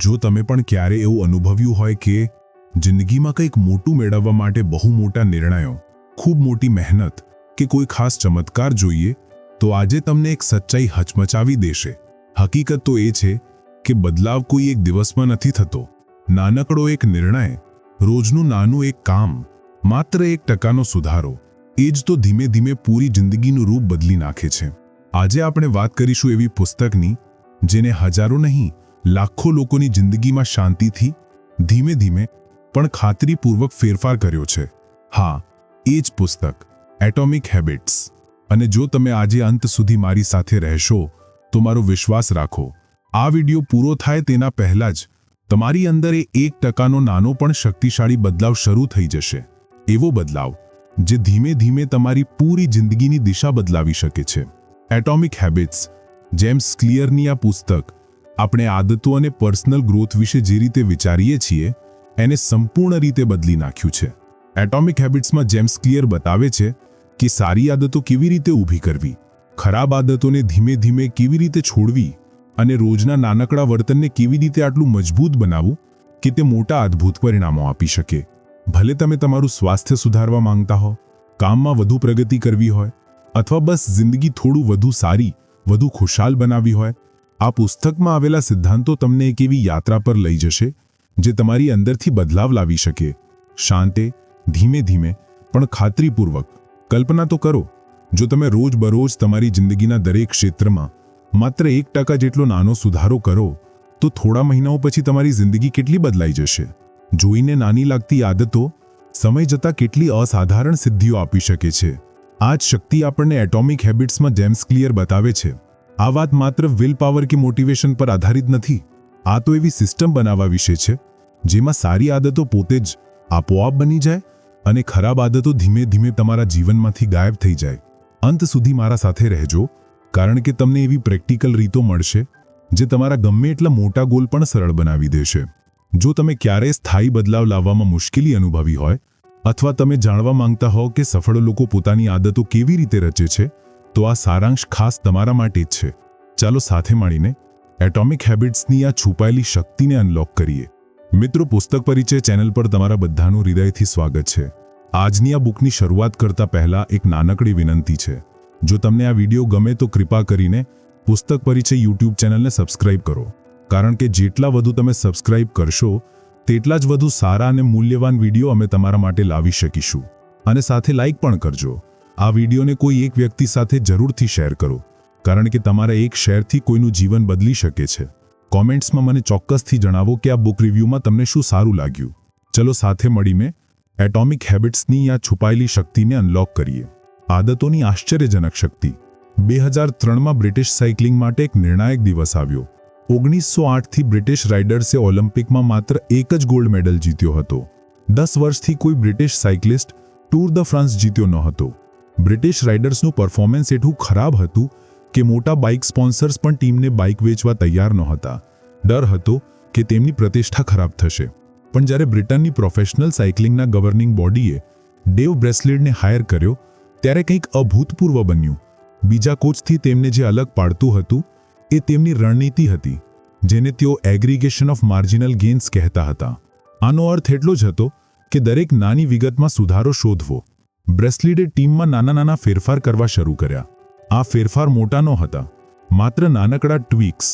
જો તમે પણ ક્યારે એવું અનુભવ્યું હોય કે જિંદગીમાં કંઈક મોટું મેળવવા માટે બહુ મોટા નિર્ણયો, ખૂબ મોટી મહેનત કે કોઈ ખાસ ચમત્કાર જોઈએ, તો આજે તમને એક સચ્ચાઈ હચમચાવી દેશે. હકીકત તો એ છે કે બદલાવ કોઈ એક દિવસમાં નથી થતો. નાનકડો એક નિર્ણય, રોજનું નાનું એક કામ, માત્ર 1% સુધારો, એ જ તો ધીમે ધીમે પૂરી જિંદગીનું રૂપ બદલી નાખે છે. આજે આપણે વાત કરીશું એવી પુસ્તકની જેને હજારો નહીં, લાખો લોકોની જિંદગીમાં શાંતિથી, ધીમે ધીમે પણ ખાતરીપૂર્વક ફેરફાર કર્યો છે. હા, એ જ પુસ્તક એટોમિક હેબિટ્સ. અને જો તમે આજે અંત સુધી મારી સાથે રહેશો તો મારો વિશ્વાસ રાખો, આ વિડિયો પૂરો થાય તેના પહેલા જ તમારી અંદર એ 1%નો નાનો પણ શક્તિશાળી બદલાવ શરૂ થઈ જશે. એવો બદલાવ જે ધીમે ધીમે તમારી પૂરી જિંદગીની દિશા બદલાવી શકે છે. એટોમિક હેબિટ્સ, જેમ્સ ક્લિયરની આ પુસ્તક આપણે આદતો અને પર્સનલ ગ્રોથ વિશે જે રીતે વિચારીએ છીએ એને સંપૂર્ણ રીતે બદલી નાખ્યું છે. એટોમિક હેબિટ્સમાં જેમ્સ ક્લિયર બતાવે છે કે સારી આદતો કેવી રીતે ઊભી કરવી, ખરાબ આદતોને ધીમે ધીમે કેવી રીતે છોડવી અને રોજના નાનકડા વર્તનને કેવી રીતે આટલું મજબૂત બનાવવું કે તે મોટા અદ્ભુત પરિણામો આપી શકે. ભલે તમે તમારું સ્વાસ્થ્ય સુધારવા માંગતા હો, કામમાં વધુ પ્રગતિ કરવી હોય અથવા બસ જિંદગી થોડું વધુ સારી, વધુ ખુશાલ બનાવવી હોય, આ પુસ્તકમાં આવેલા સિદ્ધાંતો તમને એક એવી યાત્રા પર લઈ જશે જે તમારી અંદરથી બદલાવ લાવી શકે. શાંતે, ધીમે ધીમે પણ ખાતરીપૂર્વક. કલ્પના તો કરો, જો તમે રોજબરોજ તમારી જિંદગીના દરેક ક્ષેત્રમાં માત્ર 1% જેટલો નાનો સુધારો કરો તો થોડા મહિનાઓ પછી તમારી જિંદગી કેટલી બદલાઈ જશે. જોઈને નાની લાગતી આદતો સમય જતાં કેટલી અસાધારણ સિદ્ધિઓ આપી શકે છે. આ જ શક્તિ આપણને એટોમિક હેબિટ્સમાં જેમ્સ ક્લિયર બતાવે છે. આ વાત માત્ર વિલ પાવર કે મોટિવેશન પર આધારિત નથી. આ તો એવી સિસ્ટમ બનાવવા વિશે છે જેમાં સારી આદતો પોતે જ આપોઆપ બની જાય અને ખરાબ આદતો ધીમે ધીમે તમારા જીવનમાંથી ગાયબ થઈ જાય. અંત સુધી મારા સાથે રહેજો, કારણ કે તમને એવી પ્રેક્ટિકલ રીતો મળશે જે તમારા ગમે એટલા મોટા ગોલ પણ સરળ બનાવી દેશે. જો તમે ક્યારેય સ્થાયી બદલાવ લાવવામાં મુશ્કેલી અનુભવી હોય અથવા તમે જાણવા માંગતા હો કે સફળ લોકો પોતાની આદતો કેવી રીતે રચે છે, તો આ સારાંશ ખાસ તમારા માટે જ છે. ચાલો સાથે મળીને એટોમિક હેબિટ્સની આ છુપાયેલી શક્તિને અનલોક કરીએ. મિત્રો, પુસ્તક પરિચય ચેનલ પર તમારા બધાનું હૃદયથી સ્વાગત છે. આજની આ બુકની શરૂઆત કરતા પહેલા એક નાનકડી વિનંતી છે. જો તમને આ વિડિયો ગમે તો કૃપા કરીને પુસ્તક પરિચય યુટ્યુબ ચેનલને સબસ્ક્રાઇબ કરો, કારણ કે જેટલા વધુ તમે સબસ્ક્રાઇબ કરશો તેટલા જ વધુ સારા અને મૂલ્યવાન વિડિયો અમે તમારા માટે લાવી શકીશું. અને સાથે લાઇક પણ કરજો. આ વિડિયોને કોઈ એક વ્યક્તિ સાથે જરૂરથી શેર કરો, કારણ કે તમારા એક શેરથી કોઈનું જીવન બદલી શકે છે. કોમેન્ટ્સમાં મને ચોક્કસથી જણાવો કે આ બુક રિવ્યૂમાં તમને શું સારું લાગ્યું. ચલો સાથે મળીને એટોમિક હેબિટ્સની આ છુપાયેલી શક્તિને અનલોક કરીએ. આદતોની આશ્ચર્યજનક શક્તિ. 2003માં બ્રિટિશ સાયકલિંગ માટે એક નિર્ણાયક દિવસ આવ્યો. 1908થી બ્રિટિશ રાઇડર્સે ઓલિમ્પિકમાં માત્ર એક જ ગોલ્ડ મેડલ જીત્યો હતો. 10 વર્ષથી કોઈ બ્રિટિશ સાયકલિસ્ટ ટૂર દ ફ્રાન્સ જીત્યો ન હતો. બ્રિટિશ રાઇડર્સનું પરફોર્મન્સ એટલું ખરાબ હતું કે મોટા બાઇક સ્પોન્સર્સ પણ ટીમને બાઇક વેચવા તૈયાર નહોતા. ડર હતો કે તેમની પ્રતિષ્ઠા ખરાબ થશે. પણ જ્યારે બ્રિટનની પ્રોફેશનલ સાયકલિંગના ગવર્નિંગ બોડીએ ડેવ બ્રેસલેટને હાયર કર્યો ત્યારે કંઈક અભૂતપૂર્વ બન્યું. બીજા કોચથી તેમને જે અલગ પાડતું હતું એ તેમની રણનીતિ હતી, જેને તેઓ એગ્રીગેશન ઓફ માર્જિનલ ગેઇન્સ કહેતા હતા. આનો અર્થ એટલો જ હતો કે દરેક નાની વિગતમાં સુધારો શોધવો. બ્રેસલેટે ટીમમાં નાના નાના ફેરફાર કરવા શરૂ કર્યા. આ ફેરફાર મોટા નહોતા, માત્ર નાનકડા ટ્વીક્સ,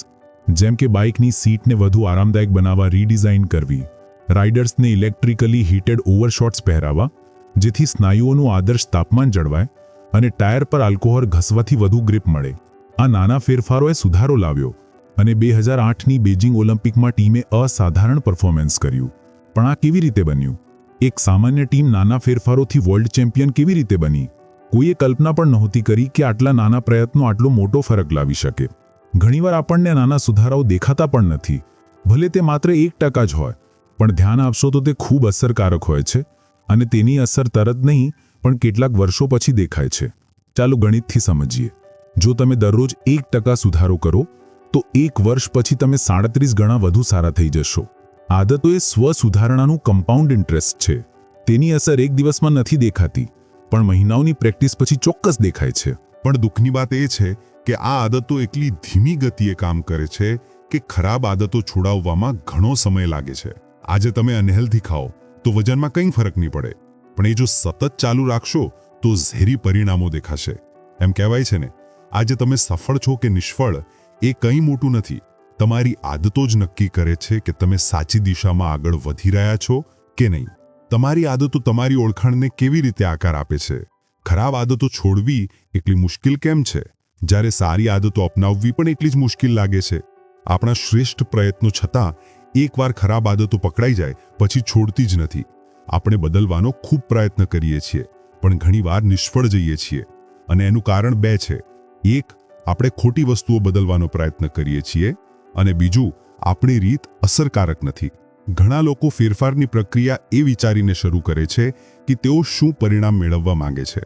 જેમ કે બાઇકની સીટને વધુ આરામદાયક બનાવવા રીડિઝાઇન કરવી, રાઇડર્સને ઇલેક્ટ્રિકલી હીટેડ ઓવરશોટ્સ પહેરાવા જેથી સ્નાયુઓનું આદર્શ તાપમાન જળવાય અને ટાયર પર આલ્કોહોલ ઘસવાથી વધુ ગ્રીપ મળે. આ નાના ફેરફારોએ સુધારો લાવ્યો અને 2008ની બેઇજિંગ ઓલિમ્પિકમાં ટીમે અસાધારણ પરફોર્મન્સ કર્યું. પણ આ કેવી રીતે બન્યું? એક સામાન્ય ટીમ નાના ફેરફારોથી વર્લ્ડ ચેમ્પિયન કેવી રીતે બની? કોઈએ કલ્પના પણ નહોતી કરી કે આટલા નાના પ્રયત્નો આટલો મોટો ફરક લાવી શકે. ઘણીવાર આપણને નાના સુધારાઓ દેખાતા પણ નથી, ભલે તે માત્ર 1% જ હોય, પણ ધ્યાન આપશો તો તે ખૂબ અસરકારક હોય છે અને તેની અસર તરત નહીં પણ કેટલાક વર્ષો પછી દેખાય છે. ચાલો ગણિતથી સમજીએ. જો તમે દરરોજ 1% સુધારો કરો તો 1 વર્ષ પછી તમે 37 ગણા વધુ સારા થઈ જશો. આદતો એ સ્વ સુધારણાનું કમ્પાઉન્ડ ઇન્ટરેસ્ટ છે. તેની અસર એક દિવસમાં નથી દેખાતી, પણ મહિનાઓની પ્રેક્ટિસ પછી ચોક્કસ દેખાય છે. પણ દુઃખની વાત એ છે કે આ આદતો એટલી ધીમી ગતિએ કામ કરે છે કે ખરાબ આદતો છોડાવવામાં ઘણો સમય લાગે છે. આજે તમે અનહેલ્ધી ખાઓ તો વજનમાં કંઈ ફરક નહીં પડે, પણ એ જો સતત ચાલુ રાખશો તો ઝેરી પરિણામો દેખાશે. એમ કહેવાય છે ને, આજે તમે સફળ છો કે નિષ્ફળ એ કંઈ મોટું નથી. તમારી આદતો જ નક્કી કરે છે કે તમે સાચી દિશામાં આગળ વધી રહ્યા છો કે નહીં. તમારી આદતો તમારી ઓળખાણને કેવી રીતે આકાર આપે છે? ખરાબ આદતો છોડવી એટલી મુશ્કેલ કેમ છે, જ્યારે સારી આદતો અપનાવવી પણ એટલી જ મુશ્કેલ લાગે છે? આપણા શ્રેષ્ઠ પ્રયત્નો છતાં એકવાર ખરાબ આદતો પકડાઈ જાય પછી છોડતી જ નથી. આપણે બદલવાનો ખૂબ પ્રયત્ન કરીએ છીએ, પણ ઘણીવાર નિષ્ફળ જઈએ છીએ. અને એનું કારણ બે છે. એક, આપણે ખોટી વસ્તુઓ બદલવાનો પ્રયત્ન કરીએ છીએ, અને બીજું, આપણી રીત અસરકારક નથી. ઘણા લોકો ફેરફારની પ્રક્રિયા એ વિચારીને શરૂ કરે છે કે તેઓ શું પરિણામ મેળવવા માંગે છે.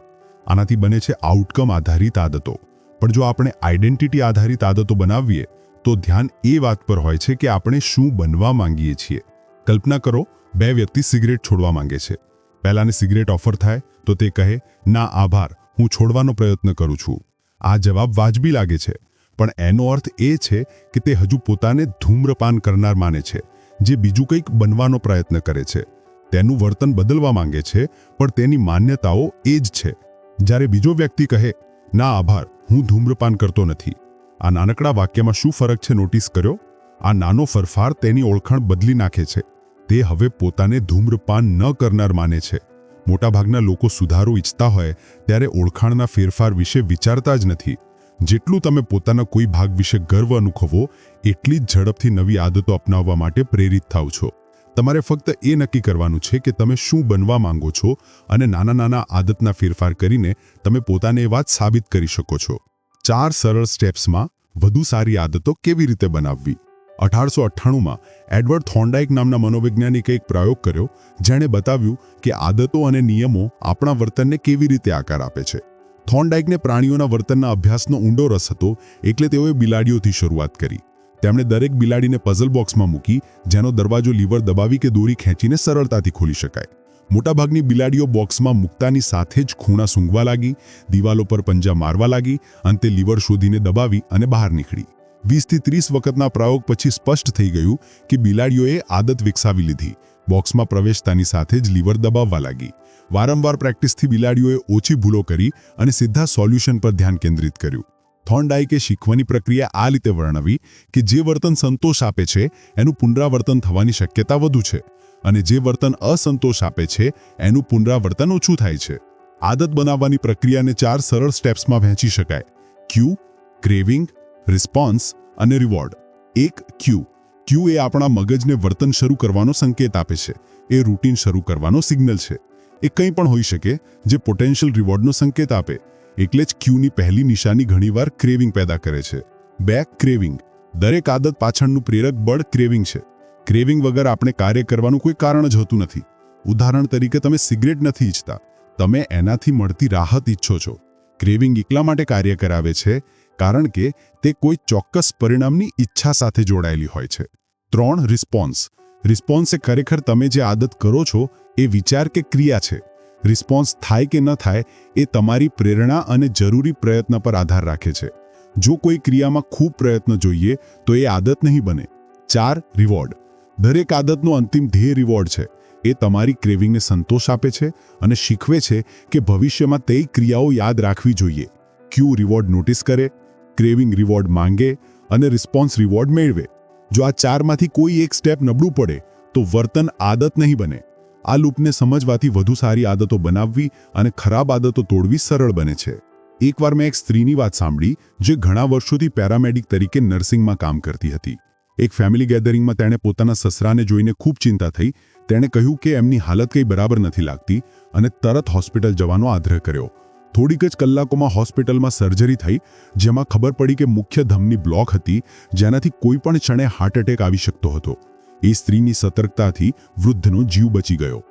આનાથી બને છે આઉટકમ આધારિત આદતો. પણ જો આપણે આઈડેન્ટિટી આધારિત આદતો બનાવીએ તો ધ્યાન એ વાત પર હોય છે કે આપણે શું બનવા માંગીએ છીએ. કલ્પના કરો, બે વ્યક્તિ સિગરેટ છોડવા માંગે છે. પહેલાને સિગરેટ ઓફર થાય તો તે કહે, ના આભાર, હું છોડવાનો પ્રયત્ન કરું છું. આ જવાબ વાજબી લાગે છે, પણ એનો અર્થ એ છે કે તે હજુ પોતાને ધૂમ્રપાન કરનાર માને છે, જે બીજું કંઈક બનવાનો પ્રયત્ન કરે છે. તેનું વર્તન બદલવા માંગે છે, પણ તેની માન્યતાઓ એ જ છે. જ્યારે બીજો વ્યક્તિ કહે, ના આભાર, હું ધૂમ્રપાન કરતો નથી. આ નાનકડા વાક્યમાં શું ફરક છે નોટિસ કર્યો? આ નાનો ફેરફાર તેની ઓળખાણ બદલી નાખે છે. તે હવે પોતાને ધૂમ્રપાન ન કરનાર માને છે. મોટાભાગના લોકો સુધારો ઈચ્છતા હોય ત્યારે ઓળખાણના ફેરફાર વિશે વિચારતા જ નથી. જેટલું તમે પોતાના કોઈ ભાગ વિશે ગર્વ અનુભવો, એટલી જ ઝડપથી નવી આદતો અપનાવવા માટે પ્રેરિત થાવ છો. તમારે ફક્ત એ નક્કી કરવાનું છે કે તમે શું બનવા માંગો છો, અને નાના નાના આદતના ફેરફાર કરીને તમે પોતાને એ વાત સાબિત કરી શકો છો. 4 સરળ સ્ટેપ્સમાં વધુ સારી આદતો કેવી રીતે બનાવવી. 1898માં એડવર્ડ થોર્નડાઇક નામના મનોવૈજ્ઞાનિકે એક પ્રયોગ કર્યો, જેણે બતાવ્યું કે આદતો અને નિયમો આપણા વર્તનને કેવી રીતે આકાર આપે છે. થોર્નડાઇકને પ્રાણીઓના વર્તનના અભ્યાસનો ઊંડો રસ હતો, એટલે તેઓએ બિલાડીઓથી શરૂઆત કરી. તેમણે દરેક બિલાડીને પઝલ બોક્સમાં મૂકી, જેનો દરવાજો લીવર દબાવી કે દોરી ખેંચીને સરળતાથી ખોલી શકાય. મોટાભાગની બિલાડીઓ બોક્સમાં મૂકતાની સાથે જ ખૂણા સૂંઘવા લાગી, દિવાલો પર પંજા મારવા લાગી, અંતે લીવર શોધીને દબાવી અને બહાર નીકળી. 20 થી 30 વખતના પ્રયોગ પછી સ્પષ્ટ થઈ ગયું કે બિલાડીઓએ આદત વિકસાવી લીધી. બોક્સમાં પ્રવેશતાની સાથે જ લીવર દબાવવા લાગી. વારંવાર પ્રેક્ટિસથી બિલાડીઓએ ઓછી ભૂલો કરી અને સીધા સોલ્યુશન પર ધ્યાન કેન્દ્રિત કર્યું. થોર્નડાઇકે શીખવાની પ્રક્રિયા આ રીતે વર્ણવી કે જે વર્તન સંતોષ આપે છે એનું પુનરાવર્તન થવાની શક્યતા વધુ છે, અને જે વર્તન અસંતોષ આપે છે એનું પુનરાવર્તન ઓછું થાય છે. આદત બનાવવાની પ્રક્રિયાને 4 સરળ સ્ટેપ્સમાં વહેંચી શકાય. ક્યુ, ક્રેવિંગ, રિસ્પોન્સ અને રિવોર્ડ. 1. ક્યુ. ક્યુ એ આપણા મગજને વર્તન શરૂ કરવાનો સંકેત આપે છે. એ રૂટીન શરૂ કરવાનો સિગ્નલ છે. એ કંઈ પણ હોઈ શકે જે પોટેન્શિયલ રિવોર્ડનો સંકેત આપે. એટલે જ ક્યુની પહેલી નિશાની ઘણીવાર ક્રેવિંગ પેદા કરે છે. 2. ક્રેવિંગ. દરેક આદત પાછળનું પ્રેરક બળ ક્રેવિંગ છે. ક્રેવિંગ વગર આપણે કાર્ય કરવાનું કોઈ કારણ જ હોતું નથી. ઉદાહરણ તરીકે, તમે સિગરેટ નથી ઈચ્છતા, તમે એનાથી મળતી રાહત ઈચ્છો છો. ક્રેવિંગ એકલા માટે કાર્ય કરાવે છે કારણ કે તે કોઈ ચોક્કસ પરિણામની ઈચ્છા સાથે જોડાયેલી હોય છે. 3. રિસ્પોન્સ. રિસ્પોન્સ એ ખરેખર તમે જે આદત કરો છો એ વિચાર કે ક્રિયા છે. રિસ્પોન્સ થાય કે ન થાય એ તમારી પ્રેરણા અને જરૂરી પ્રયત્ન પર આધાર રાખે છે. જો કોઈ ક્રિયામાં ખૂબ પ્રયત્ન જોઈએ તો એ આદત નહીં બને. 4. રિવોર્ડ. દરેક આદતનો અંતિમ ધ્યેય રિવોર્ડ છે. એ તમારી ક્રેવિંગને સંતોષ આપે છે અને શીખવે છે કે ભવિષ્યમાં તે ક્રિયાઓ યાદ રાખવી જોઈએ. ક્યુ રિવોર્ડ નોટિસ કરે, ક્રેવિંગ રિવોર્ડ માંગે અને રિસ્પોન્સ રિવોર્ડ મેળવે. જો આ 4માંથી કોઈ એક સ્ટેપ નબળું પડે તો વર્તન આદત નહીં બને. આ લૂપને સમજવાથી વધુ સારી આદતો બનાવવી અને ખરાબ આદતો તોડવી સરળ બને છે. એકવાર મેં એક સ્ત્રીની વાત સાંભળી જે ઘણા વર્ષોથી પેરામેડિક તરીકે નર્સિંગમાં કામ કરતી હતી. એક ફેમિલી ગેધરિંગમાં તેણે પોતાના સસરાને જોઈને ખૂબ ચિંતા થઈ. તેણે કહ્યું કે એમની હાલત કંઈ બરાબર નથી લાગતી અને તરત હોસ્પિટલ જવાનો આગ્રહ કર્યો. થોડીક જ કલાકોમાં હોસ્પિટલમાં સર્જરી થઈ, જેમાં ખબર પડી કે મુખ્ય ધમની બ્લોક હતી, જેનાથી કોઈ પણ ક્ષણે હાર્ટ એટેક આવી શકતો હતો. એ સ્ત્રીની સતર્કતાથી વૃદ્ધનો જીવ બચી ગયો.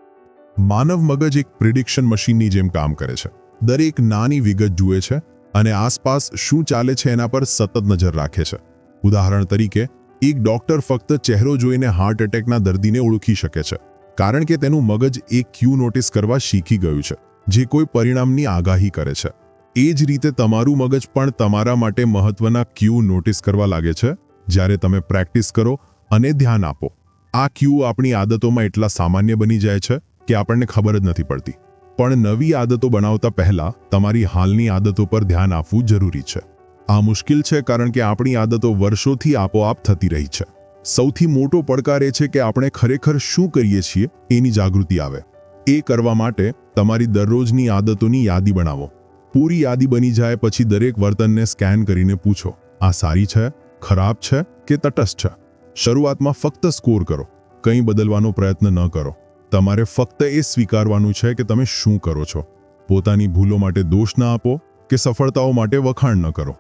માનવ મગજ એક પ્રિડિક્શન મશીનની જેમ કામ કરે છે. દરેક નાની વિગત જુએ છે અને આસપાસ શું ચાલે છે એના પર સતત નજર રાખે છે. ઉદાહરણ તરીકે, એક ડોક્ટર ફક્ત ચહેરો જોઈને હાર્ટ એટેકના દર્દીને ઓળખી શકે છે, કારણ કે તેનું મગજ એક ક્યુ નોટિસ કરવા શીખી ગયું છે, જે કોઈ પરિણામની આગાહી કરે છે. એ જ રીતે તમારું મગજ પણ તમારા માટે મહત્વના ક્યુ નોટિસ કરવા લાગે છે. જ્યારે તમે પ્રેક્ટિસ કરો અને ધ્યાન આપો આ ક્યુ આપણી આદતોમાં એટલા સામાન્ય બની જાય છે કે આપણને ખબર જ નથી પડતી પણ નવી આદતો બનાવતા પહેલા તમારી હાલની આદતો પર ધ્યાન આપવું જરૂરી છે આ મુશ્કેલ છે કારણ કે આપણી આદતો વર્ષોથી આપોઆપ થતી રહી છે સૌથી મોટો પડકાર એ છે કે આપણે ખરેખર શું કરીએ છીએ એની જાગૃતિ આવે એ કરવા માટે તમારી દરરોજની આદતોની યાદી બનાવો પૂરી યાદી બની જાય પછી દરેક વર્તનને સ્કેન કરીને પૂછો આ સારી છે ખરાબ છે કે તટસ્થ છે શરૂઆતમાં ફક્ત સ્કોર કરો કંઈ બદલવાનો પ્રયત્ન ન કરો તમારે ફક્ત એ સ્વીકારવાનું છે કે તમે શું કરો છો પોતાની ભૂલો માટે દોષ ન આપો કે સફળતાઓ માટે વખાણ ન કરો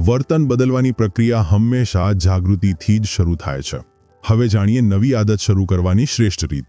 વર્તન બદલવાની પ્રક્રિયા હંમેશા જાગૃતિથી જ શરૂ થાય છે હવે જાણીએ નવી આદત શરૂ કરવાની શ્રેષ્ઠ રીત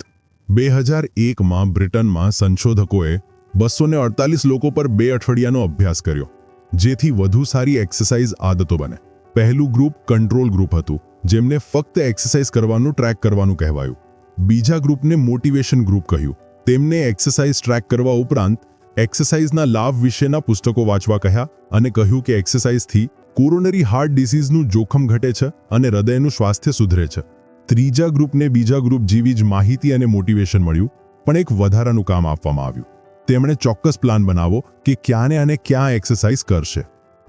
2001માં બ્રિટનમાં સંશોધકોએ 248 લોકો પર 2 અઠવાડિયાનો અભ્યાસ કર્યો જેથી વધુ સારી એક્સરસાઇઝ આદતો બને પહેલું ગ્રુપ કંટ્રોલ ગ્રુપ હતું જેમને ફક્ત એક્સરસાઇઝ કરવાનું ટ્રેક કરવાનું કહેવાયું બીજા ગ્રુપને મોટિવેશન ગ્રુપ કહ્યું તેમને એક્સરસાઇઝ ટ્રેક કરવા ઉપરાંત એક્સરસાઇઝના લાભ વિશેના પુસ્તકો વાંચવા કહ્યા અને કહ્યું કે એક્સરસાઇઝથી કોરોનરી હાર્ટ ડિસીઝનું જોખમ ઘટે છે અને હૃદયનું સ્વાસ્થ્ય સુધરે છે ત્રીજા ગ્રુપને બીજા ગ્રુપ જેવી જ માહિતી અને મોટિવેશન મળ્યું પણ એક વધારાનું કામ આપવામાં આવ્યું તેમણે ચોક્કસ પ્લાન બનાવો કે ક્યાંને અને ક્યાં એક્સરસાઇઝ કરશે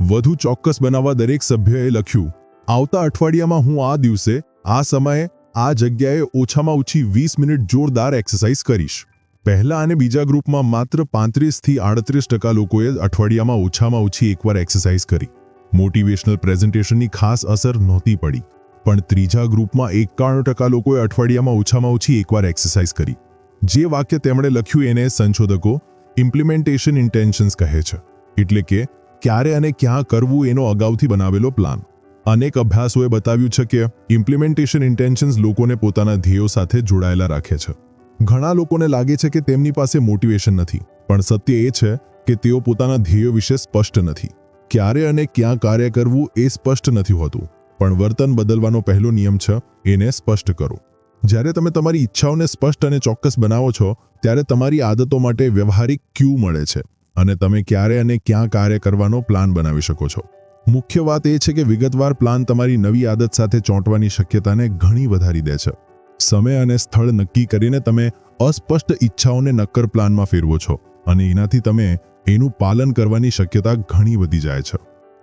વધુ ચોક્કસ બનાવવા દરેક સભ્યએ લખ્યું આવતા અઠવાડિયામાં હું આ દિવસે આ સમયે આ જગ્યાએ ઓછામાં ઓછી 20 મિનિટ જોરદાર એક્સરસાઇઝ કરીશ પહેલા અને બીજા ગ્રુપમાં માત્ર 35 થી 38% લોકોએ અઠવાડિયામાં ઓછામાં ઓછી એકવાર એક્સરસાઇઝ કરી મોટિવેશનલ પ્રેઝન્ટેશનની ખાસ અસર નહોતી પડી પણ ત્રીજા ગ્રુપમાં 91% લોકોએ અઠવાડિયામાં ઓછામાં ઓછી એકવાર એક્સરસાઇઝ કરી જે વાક્ય તેમણે લખ્યું એને સંશોધકો ઇમ્પ્લિમેન્ટેશન ઇન્ટેન્શન્સ કહે છે એટલે કે ક્યારે અને ક્યાં કરવું એનો અગાઉથી બનાવેલો પ્લાન અનેક અભ્યાસોએ બતાવ્યું છે કે ઇમ્પ્લિમેન્ટેશન ઇન્ટેન્શન્સ લોકોને પોતાના ધ્યેયો સાથે જોડાયેલા રાખે છે ઘણા લોકોને લાગે છે કે તેમની પાસે મોટિવેશન નથી પણ સત્ય એ છે કે તેઓ પોતાના ધ્યેયો વિશે સ્પષ્ટ નથી ક્યારે અને ક્યાં કાર્ય કરવું એ સ્પષ્ટ નથી હોતું પણ વર્તન બદલવાનો પહેલો નિયમ છે એને સ્પષ્ટ કરો જ્યારે તમે તમારી ઈચ્છાઓને સ્પષ્ટ અને ચોક્કસ બનાવો છો ત્યારે તમારી આદતો માટે વ્યવહારિક ક્યુ મળે છે અને તમે ક્યારે અને ક્યાં કાર્ય કરવાનો પ્લાન બનાવી શકો છો મુખ્ય વાત એ છે કે વિગતવાર પ્લાન તમારી નવી આદત સાથે ચોંટવાની શક્યતાને ઘણી વધારી દે છે સમય અને સ્થળ નક્કી કરીને તમે અસ્પષ્ટ ઈચ્છાઓને નક્કર પ્લાનમાં ફેરવો છો અને એનાથી તમે એનું પાલન કરવાની શક્યતા ઘણી વધી જાય છે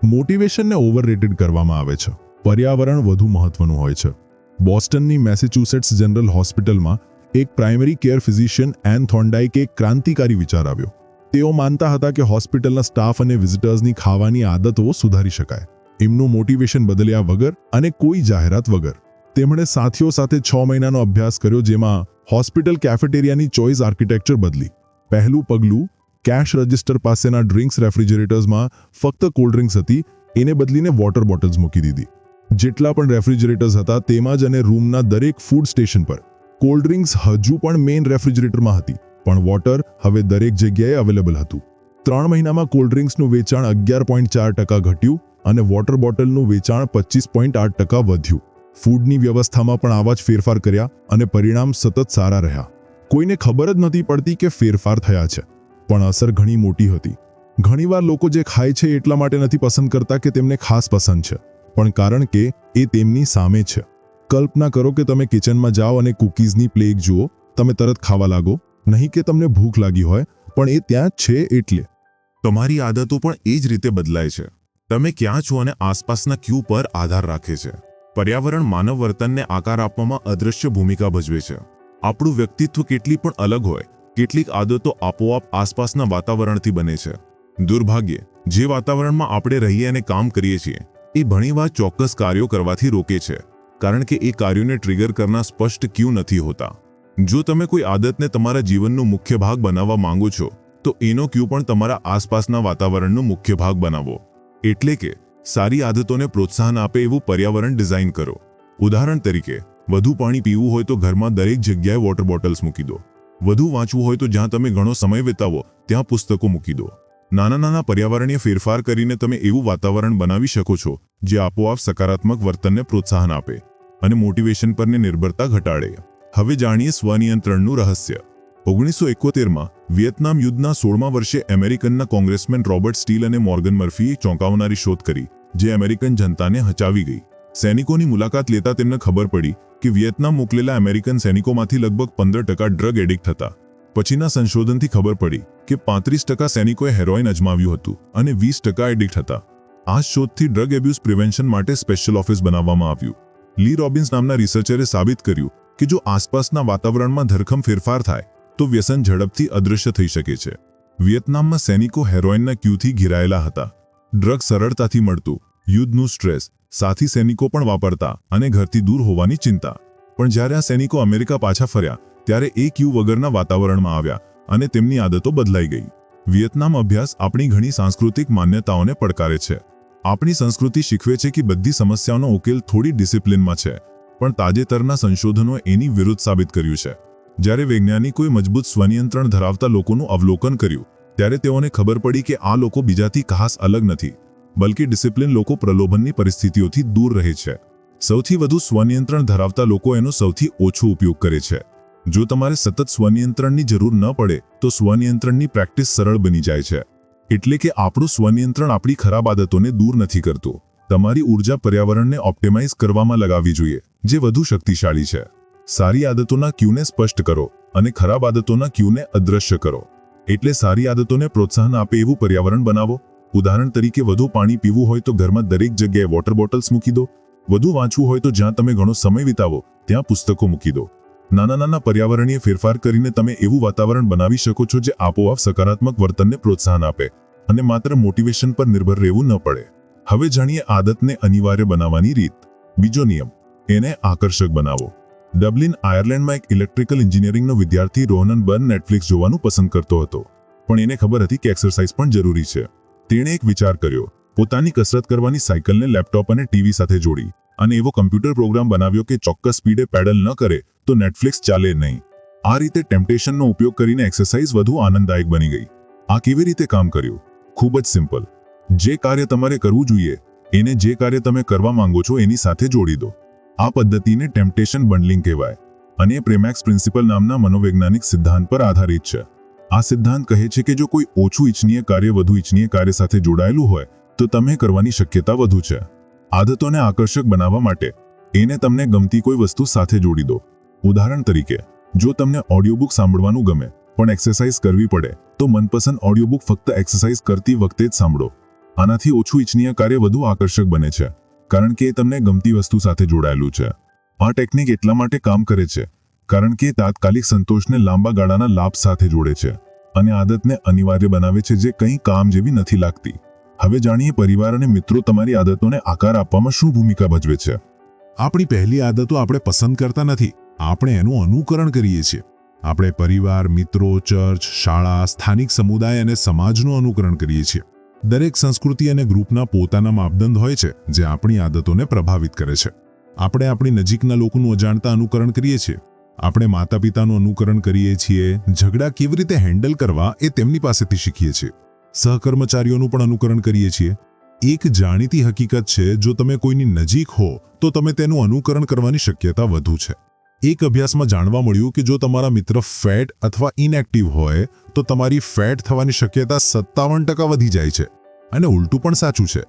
મોટિવેશનને ઓવરરેટેડ કરવામાં આવે છે પર્યાવરણ વધુ મહત્વનું હોય છે બોસ્ટનની મેસેચ્યુસેટ્સ જનરલ હોસ્પિટલમાં એક પ્રાઇમરી કેર ફિઝિશિયન એન થોર્નડાઇકે એક ક્રાંતિકારી વિચાર આવ્યો તેઓ માનતા હતા કે હોસ્પિટલના સ્ટાફ અને વિઝિટર્સની ખાવાની આદતો સુધારી શકાય એમનું મોટિવેશન બદલ્યા વગર અને કોઈ જાહેરાત વગર તેમણે સાથીઓ સાથે 6 મહિનાનો અભ્યાસ કર્યો જેમાં હોસ્પિટલ કેફેટેરિયાની ચોઇસ આર્કિટેક્ચર બદલી પહેલું પગલું કેશ રજિસ્ટર પાસેના ડ્રિંક્સ રેફ્રિજરેટર્સમાં ફક્ત કોલ્ડ ડ્રિંક્સ હતી એને બદલીને વોટર બોટલ્સ મૂકી દીધી જેટલા પણ રેફ્રિજરેટર્સ હતા તેમાં જ અને રૂમના દરેક ફૂડ સ્ટેશન પર કોલ્ડ ડ્રિંક્સ હજુ પણ મેઇન રેફ્રિજરેટરમાં હતી પણ વોટર હવે દરેક જગ્યાએ અવેલેબલ હતું 3 મહિનામાં કોલ્ડ ડ્રિંક્સનું વેચાણ 11.4% ઘટ્યું અને વોટર બોટલનું વેચાણ 25.8% વધ્યું ફૂડની વ્યવસ્થામાં પણ આવા જ ફેરફાર કર્યા અને પરિણામ સતત સારા રહ્યા કોઈને ખબર જ નથી પડતી કે ફેરફાર થયા છે પણ અસર ઘણી મોટી હતી ઘણીવાર લોકો જે ખાય છે એટલા માટે નથી પસંદ કરતા કે તેમને ખાસ પસંદ છે પણ કારણ કે એ તેમની સામે છે કલ્પના કરો કે તમે કિચનમાં જાઓ અને કૂકીઝની પ્લેગ જુઓ તમે તરત ખાવા લાગો નહીં કે તમને ભૂખ લાગી હોય પણ એ ત્યાં છે એટલે તમારી આદતો પણ એ જ રીતે બદલાય છે તમે ક્યાં છો અને આસપાસના ક્યુ પર આધાર રાખે છે પર્યાવરણ માનવ વર્તનને આકાર આપવામાં અદૃશ્ય ભૂમિકા ભજવે છે આપણું વ્યક્તિત્વ કેટલી પણ અલગ હોય કેટલીક આદતો આપોઆપ આસપાસના વાતાવરણથી બને છે દુર્ભાગ્યે જે વાતાવરણમાં આપણે રહીએ અને કામ કરીએ છીએ એ ઘણીવાર ચોક્કસ કાર્યો કરવાથી રોકે છે કારણ કે એ કાર્યોને ટ્રિગર કરનાર સ્પષ્ટ ક્યુ નથી હોતા જો તમે કોઈ આદતને તમારા જીવનનો મુખ્ય ભાગ બનાવવા માંગો છો તો એનો ક્યુ પણ તમારા આસપાસના વાતાવરણનો મુખ્ય ભાગ બનાવો એટલે કે સારી આદતોને પ્રોત્સાહન આપે એવું પર્યાવરણ ડિઝાઇન કરો ઉદાહરણ તરીકે વધુ પાણી પીવું હોય તો ઘરમાં દરેક જગ્યાએ વોટર બોટલ્સ મૂકી દો વધુ વાંચવું હોય તો જ્યાં તમે ઘણો સમય વિતાવો ત્યાં પુસ્તકો મૂકી દો નાના નાના પર્યાવરણીય ફેરફાર કરીને તમે એવું વાતાવરણ બનાવી શકો છો જે આપોઆપ સકારાત્મક વર્તનને પ્રોત્સાહન આપે અને મોટિવેશન પરની નિર્ભરતા ઘટાડે હવે જાણીએ સ્વનિયંત્રણનું રહસ્ય 1971માં વિયેતનામ યુદ્ધના 16મા વર્ષે અમેરિકનના કોંગ્રેસમેન રોબર્ટ સ્ટીલ અને મોર્ગન મર્ફીએ ચોંકાવનારી શોધ કરી જે અમેરિકન જનતાને હચાવી ગઈ સૈનિકોની મુલાકાત લેતા તેમને ખબર પડી કે વિયેતનામ મોકલેલા અમેરિકન સૈનિકોમાંથી લગભગ 15% ડ્રગ એડિક્ટ હતા. પછીના સંશોધનથી ખબર પડી કે 35% સૈનિકોએ હેરોઇન અજમાવ્યું હતું અને 20% એડિક્ટ હતા. આ શોધથી ડ્રગ એબ્યુઝ પ્રિવેન્શન માટે સ્પેશિયલ ઓફિસ બનાવવામાં આવ્યું. લી રોબિન્સ નામના રિસર્ચરે સાબિત કર્યું કે જો આસપાસના વાતાવરણમાં ધરખમ ફેરફાર થાય તો વ્યસન ઝડપથી અદૃશ્ય થઈ શકે છે. વિયેતનામમાં સૈનિકો હેરોઇનના ક્યુથી ઘેરાયેલા હતા. ડ્રગ સરળતાથી મળતું, યુદ્ધનું સ્ટ્રેસ, સાથી સૈનિકો પણ વાપરતા અને ઘરથી દૂર હોવાની ચિંતા. પણ જ્યારે આ સૈનિકો અમેરિકા પાછા ફર્યા ત્યારે એ ક્યુ વગરના વાતાવરણમાં આવ્યા અને તેમની આદતો બદલાઈ ગઈ. વિયેતનામ અભ્યાસ આપણી ઘણી સાંસ્કૃતિક માન્યતાઓને પડકારે છે. આપણી સંસ્કૃતિ શીખવે છે કે બધી સમસ્યાઓનો ઉકેલ થોડી ડિસિપ્લિનમાં છે, પણ તાજેતરના સંશોધનોએ એની વિરુદ્ધ સાબિત કર્યું છે. જ્યારે વૈજ્ઞાનિકોએ મજબૂત સ્વનિયંત્રણ ધરાવતા લોકોનું અવલોકન કર્યું ત્યારે તેઓને ખબર પડી કે આ લોકો બીજાથી ખાસ અલગ નથી, બલ્કિ ડિસિપ્લિન લોકો પ્રલોભનની પરિસ્થિતિઓથી દૂર રહે છે. સૌથી વધુ સ્વનિયંત્રણ ધરાવતા લોકો એનો સૌથી ઓછો ઉપયોગ કરે છે. જો તમારે સતત સ્વનિયંત્રણની જરૂર ન પડે તો સ્વનિયંત્રણની પ્રેક્ટિસ સરળ બની જાય છે. એટલે કે આપણું સ્વનિયંત્રણ આપણી ખરાબ આદતોને દૂર નથી કરતું. તમારી ઊર્જા પર્યાવરણને ઓપ્ટિમાઇઝ કરવામાં લગાવવી જોઈએ, જે વધુ શક્તિશાળી છે. સારી આદતોના ક્યુને સ્પષ્ટ કરો અને ખરાબ આદતોના ક્યુને અદૃશ્ય કરો. એટલે સારી આદતોને પ્રોત્સાહન આપે એવું પર્યાવરણ બનાવો. ઉદાહરણ તરીકે વધુ પાણી પીવું હોય તો ઘરમાં દરેક જગ્યાએ વોટર બોટલ્સ મૂકી દો. વધુ વાંચવું હોય તો જ્યાં તમે ઘણો સમય વિતાવો ત્યાં પુસ્તકો મૂકી દો. નાના નાના પર્યાવરણીય ફેરફાર કરીને તમે એવું વાતાવરણ બનાવી શકો છો જે આપોઆપ સકારાત્મક વર્તનને પ્રોત્સાહન આપે અને માત્ર મોટિવેશન પર નિર્ભર રહેવું ન પડે. હવે જાણીએ આદતને અનિવાર્ય બનાવવાની રીત. બીજો નિયમ, એને આકર્ષક બનાવો. ડબલિન, આયર્લેન્ડમાં એક ઇલેક્ટ્રિકલ એન્જિનિયરિંગનો વિદ્યાર્થી રોહનન બર્ન નેટફ્લિક્સ જોવાનું પસંદ કરતો હતો, પણ એને ખબર હતી કે એક્સરસાઇઝ પણ જરૂરી છે. તેણે એક વિચાર કર્યો. પોતાની કસરત કરવાની સાયકલને લેપટોપ અને ટીવી સાથે જોડી અને એવો કમ્પ્યુટર પ્રોગ્રામ બનાવ્યો કે ચોક્કસ સ્પીડે પેડલ ન કરે તો નેટફ્લિક્સ ચાલે નહીં. આ રીતે ટેમ્પટેશનનો ઉપયોગ કરીને એક્સરસાઇઝ વધુ આનંદદાયક બની ગઈ. આ કેવી રીતે કામ કર્યું? ખૂબ જ સિમ્પલ. જે કાર્ય તમારે કરવું જોઈએ એને જે કાર્ય તમે કરવા માંગો છો એની સાથે જોડી દો. આ પદ્ધતિને ટેમ્પટેશન બંડલિંગ કહેવાય અને પ્રેમેક્સ પ્રિન્સિપલ નામના મનોવૈજ્ઞાનિક સિદ્ધાંત પર આધારિત છે. આ સિદ્ધાંત કહે છે કે જો કોઈ ઓછું ઇચ્છનીય કાર્ય વધુ ઇચ્છનીય કાર્ય સાથે જોડાયેલું હોય તો તમે કરવાની શક્યતા વધુ છે. આદતોને આકર્ષક બનાવવા માટે એને તમને ગમતી કોઈ વસ્તુ સાથે જોડી દો. ઉદાહરણ તરીકે, જો તમને ઓડિયોબુક સાંભળવાનું ગમે પણ એક્સરસાઇઝ કરવી પડે તો મનપસંદ ઓડિયોબુક ફક્ત એક્સરસાઇઝ કરતી વખતે જ સાંભળો. આનાથી ઓછું ઇચ્છનીય કાર્ય વધુ આકર્ષક બને છે, કારણ કે એ તમને ગમતી વસ્તુ સાથે જોડાયેલું છે. આ ટેકનિક એટલા માટે કામ કરે છે કારણ કે તાત્કાલિક સંતોષને લાંબા ગાળાના લાભ સાથે જોડે છે અને આદતને અનિવાર્ય બનાવે છે જે કંઈ કામ જેવી નથી લાગતી. હવે જાણીએ પરિવાર અને મિત્રો તમારી આદતોને આકાર આપવામાં શું ભૂમિકા ભજવે છે. આપણી પહેલી આદતો આપણે પસંદ કરતા નથી, આપણે એનું અનુકરણ કરીએ છીએ. આપણે પરિવાર, મિત્રો, ચર્ચ, શાળા, સ્થાનિક સમુદાય અને સમાજનું અનુકરણ કરીએ છીએ. દરેક સંસ્કૃતિ અને ગ્રુપના પોતાના માપદંડ હોય છે જે આપણી આદતોને પ્રભાવિત કરે છે. આપણે આપણી નજીકના લોકોનું અજાણતા અનુકરણ કરીએ છીએ. આપણે માતા પિતાનું અનુકરણ કરીએ છીએ. ઝઘડા કેવી રીતે હેન્ડલ કરવા એ તેમની પાસેથી શીખીએ છીએ. સહકર્મચારીઓનું પણ અનુકરણ કરીએ છીએ. એક જાણીતી હકીકત છે, જો તમે કોઈની નજીક હો તો તમે તેનું અનુકરણ કરવાની શક્યતા વધુ છે. એક અભ્યાસમાં જાણવા મળ્યું કે જો તમારા મિત્ર ફેટ અથવા ઇનએક્ટિવ હોય તો તમારી ફેટ થવાની શક્યતા 57% વધી જાય છે. અને ઉલટું પણ સાચું છે.